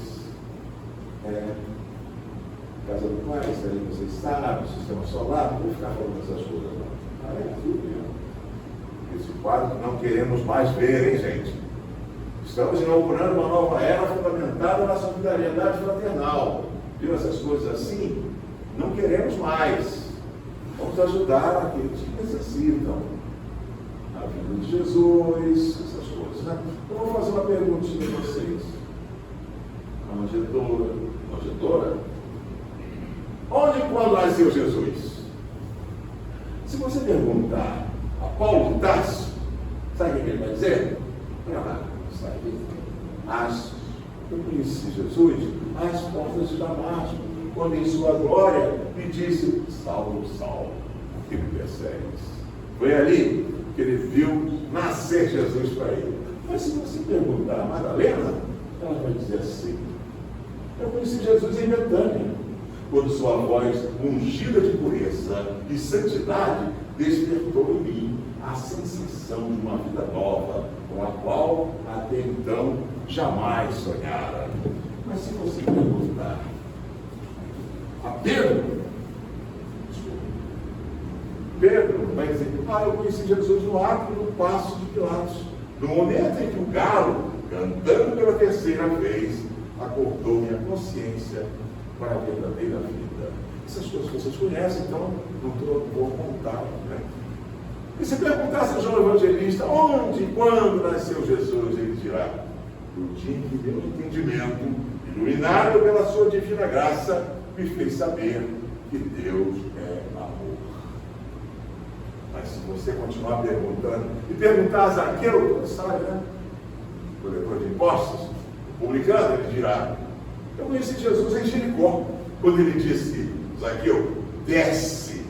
casa do Pai, isso aí vocês sabem, sistema solar, não vou ficar falando essas coisas não. É tudo mesmo. Esse quadro não queremos mais ver, hein, gente? Estamos inaugurando uma nova era fundamentada na solidariedade fraternal. Viu essas coisas assim? Não queremos mais. Vamos ajudar aqueles que necessitam. A vida de Jesus, essas coisas, né? Eu vou fazer uma perguntinha para vocês. A manjedoura. Onde e quando nasceu Jesus? Se você perguntar a Paulo de Tarso, sabe o que ele vai dizer? Olha lá, sabe? Eu conheci Jesus às portas de Damasco, quando em sua glória me disse, Saulo, Saulo, por que me persegues? Foi ali que ele viu nascer Jesus para ele. Mas se você perguntar a Madalena, ela vai dizer assim, eu conheci Jesus em Betânia, quando sua voz ungida de pureza e santidade despertou em mim a sensação de uma vida nova, com a qual até então jamais sonhara. Mas se você perguntar a Pedro vai dizer, eu conheci Jesus no átrio do Paço de Pilatos, no momento em que o galo, cantando pela terceira vez, acordou minha consciência para a verdadeira vida. Essas coisas que vocês conhecem, então não vou contar, né? E se perguntasse a João Evangelista onde e quando nasceu Jesus, ele dirá, no dia em que meu entendimento, iluminado pela sua divina graça, me fez saber que Deus é amor. Mas se você continuar perguntando, e perguntar a Zaqueu, você sabe, né? O coletor de impostos, publicano, ele dirá, eu conheci Jesus em Jericó, quando ele disse, Zaqueu, desce.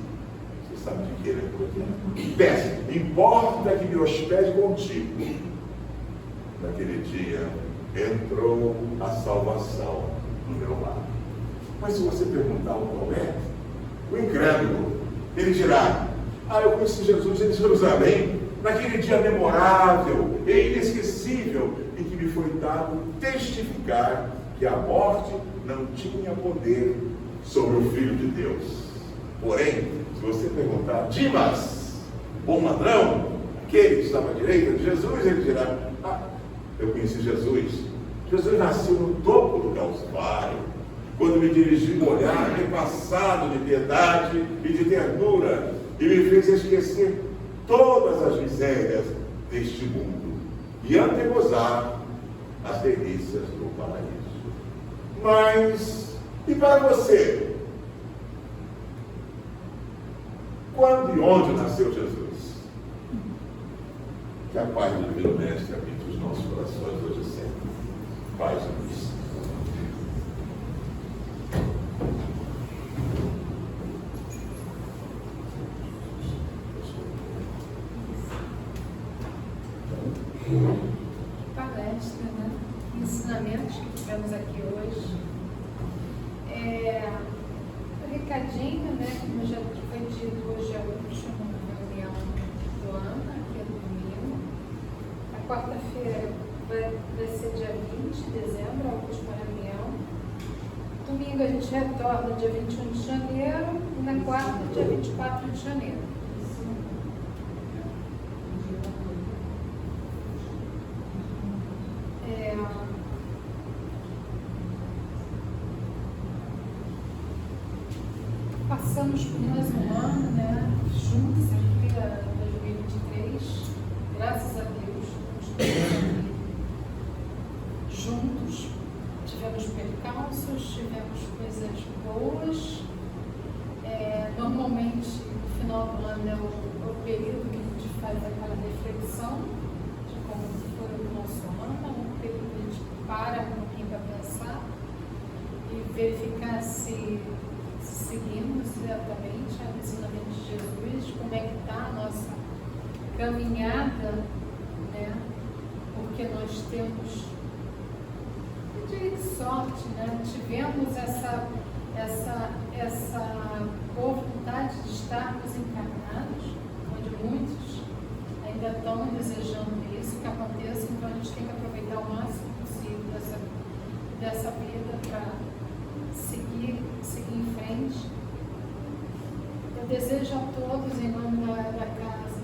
Você sabe de que ele é? Desce, importa que me hospede contigo. Naquele dia, entrou a salvação no meu lar. Mas se você perguntar ao Tomé, o incrédulo, ele dirá, eu conheci Jesus em Jerusalém, naquele dia memorável e inesquecível em que me foi dado testificar que a morte não tinha poder sobre o Filho de Deus. Porém, se você perguntar, Dimas, bom ladrão, aquele que estava à direita de Jesus, ele dirá, eu conheci Jesus. Jesus nasceu no topo do Calvário, quando me dirigiu um olhar repassado de piedade e de ternura, e me fez esquecer todas as misérias deste mundo e antegozar as delícias do paraíso. Mas, e para você? Quando e onde nasceu Jesus? Que a paz do Divino Mestre habite os nossos corações hoje e sempre. Paz e luz. Palestra, né? Ensinamentos que tivemos aqui hoje. Recadinho, né? Como já foi dito, hoje é a última reunião do ano, aqui é domingo. quarta-feira vai ser dia 20 de dezembro, a última reunião. Domingo a gente retorna dia 21 de janeiro e na quarta, dia 24 de janeiro. Passamos por mais um ano, né, juntos aqui, 2023, graças a Deus, juntos, tivemos percalços, tivemos coisas boas. Normalmente, no final do ano é o período que a gente faz aquela reflexão de como foi o nosso ano, um período que a gente para um pouquinho para pensar e verificar se seguimos exatamente o ensinamento de Jesus, como é que está a nossa caminhada, né? Porque nós temos, eu diria que sorte, né? Tivemos essa boa vontade de estarmos encarnados, onde muitos ainda estão desejando isso, que aconteça, então a gente tem que aproveitar o máximo possível dessa vida para seguir em frente. Eu desejo a todos, em nome da casa,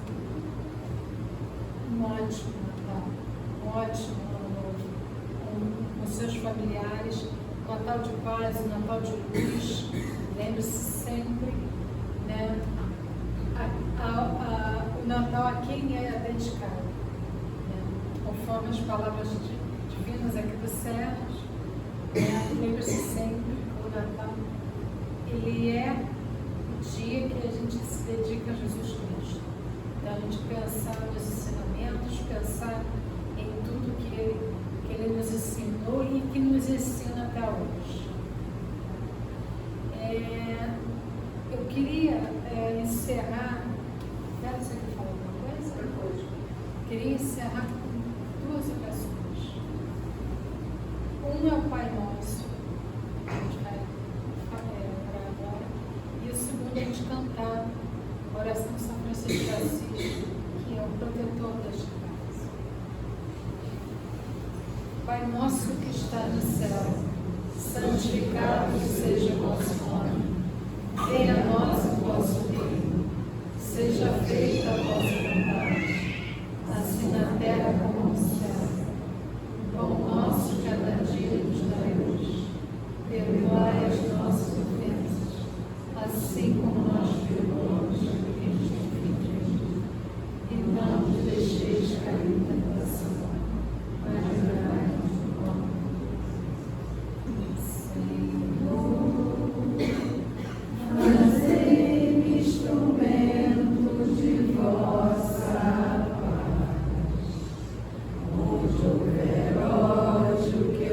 um ótimo Natal, um ótimo Ano Novo, com seus familiares, um Natal de paz, um Natal de luz. Lembre-se sempre, né, o Natal a quem é dedicado, né, conforme as palavras divinas aqui dos céus, né, lembre-se sempre que o Natal, ele é o dia que a gente se dedica a Jesus Cristo. Então a gente pensar nos ensinamentos, pensar em tudo que ele nos ensinou e que nos ensina até hoje. Eu queria encerrar. Você quer falar alguma coisa? Depois. Queria encerrar com duas orações. Uma é o Pai Nosso, que a gente vai orar agora, e o segundo é a gente cantar a oração de São Francisco de Assis, que é o protetor das casas. Pai nosso que está no céu, santificado seja o vosso nome. Venha a nós o vosso reino. Seja feita a vossa vontade, assim na terra como no céu. O pão nosso de cada dia nos dai hoje. Perdoai as nossas ofensas, assim como nós perdoamos a quem nos ofende. E não nos deixeis cair em tentação, mas livrai-nos do mal. Fazei-me instrumento de vossa paz, onde houver ódio, que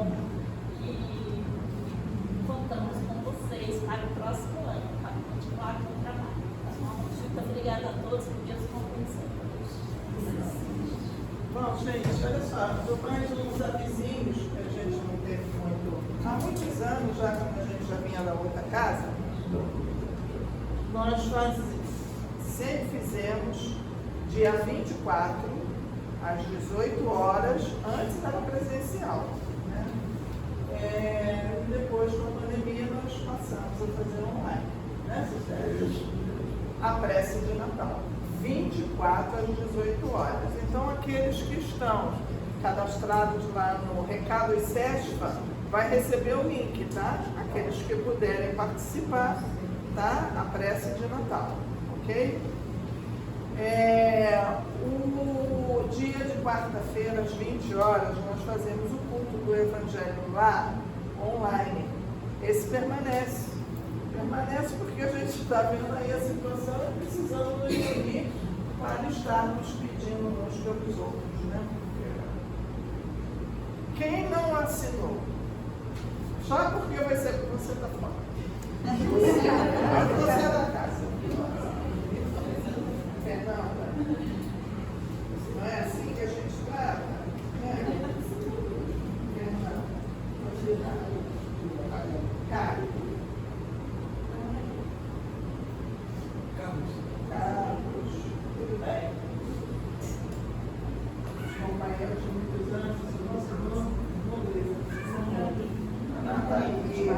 bom e contamos com vocês para o próximo ano, para continuar com o trabalho. Tá bom? Muito obrigada a todos, que Deus compense a todos. Bom, gente, olha só, dou mais uns avisinhos que a gente não teve muito. Há muitos anos, já quando a gente já vinha da outra casa, nós sempre fizemos dia 24, às 18 horas, antes da presencial. Né? E depois, com a pandemia, nós passamos a fazer online. Né, Cicélia? A prece de Natal. 24 às 18 horas. Então, aqueles que estão cadastrados lá no Recado e Sespa, vai receber o link, tá? Aqueles que puderem participar, tá? A prece de Natal, ok? O dia de quarta-feira, às 20 horas, nós fazemos o culto do Evangelho lá, online. Esse permanece. Permanece porque a gente está vendo aí a situação e precisamos nos unir para estarmos pedindo uns pelos outros, né? Quem não assinou, só porque você está fora. Você é da casa. Fernanda, não é assim que a gente trata? Fernanda, Caio. Carlos, tudo bem? Os companheiros de muitos anos, o nosso irmão, Natalia,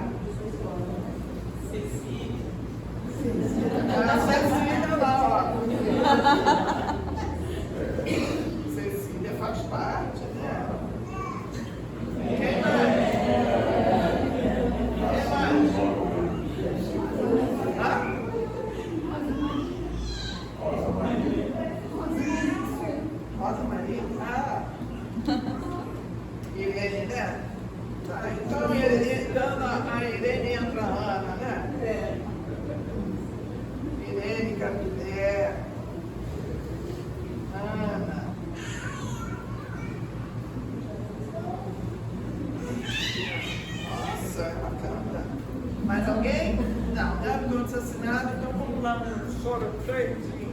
Cecília. A Cecília lá, ó. Cecília faz parte, né? Quem mais? Quem mais? Rosa Maria? Ah! Irene, né? Tá, então a Irene entra a Ana, né? Irene, Capité, Ana. Nossa, é bacana. Mais alguém? Não, né? Todos assinados, então vamos lá no choro feito.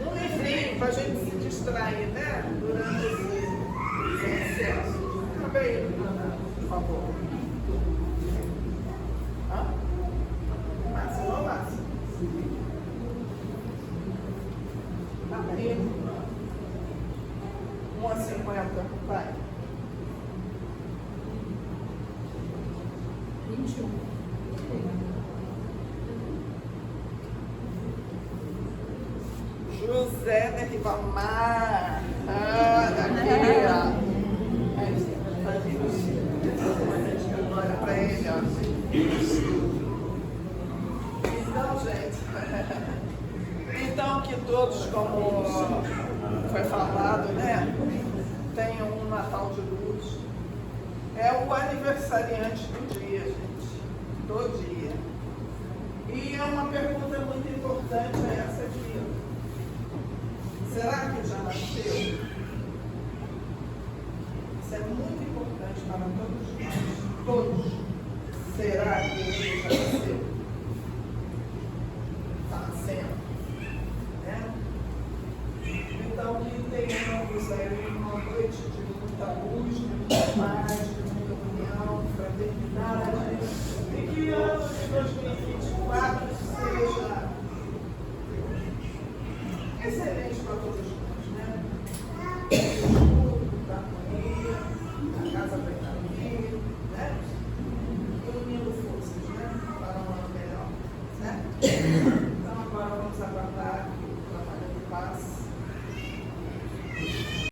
Um livrinho para a gente se distrair, né? Durante esse recesso. Também, Ana, por favor. Hã? Márcia, não, Márcia? Tá bem. 1,50, vai. 21. José da Ribamar. Ah, daqui, ó. Olha pra ele, ó. Então, gente. Então, que todos, como foi falado, né? Tenham um Natal de luz. É o aniversariante do dia, gente. Do dia. E é uma pergunta muito importante essa aqui. Será que já nasceu? Isso é muito importante para todos nós. Todos. Será que ele já nasceu? Está nascendo. Né? Então, que tenhamos aí uma noite de muita luz, de muita paz, de muita união, fraternidade. E que o ano de 2024 seja excelente para todos nós, né? Da harmonia, da casa bem, né? E unindo forças, né? Para um ano melhor, certo? Então agora vamos aguardar o trabalho de paz.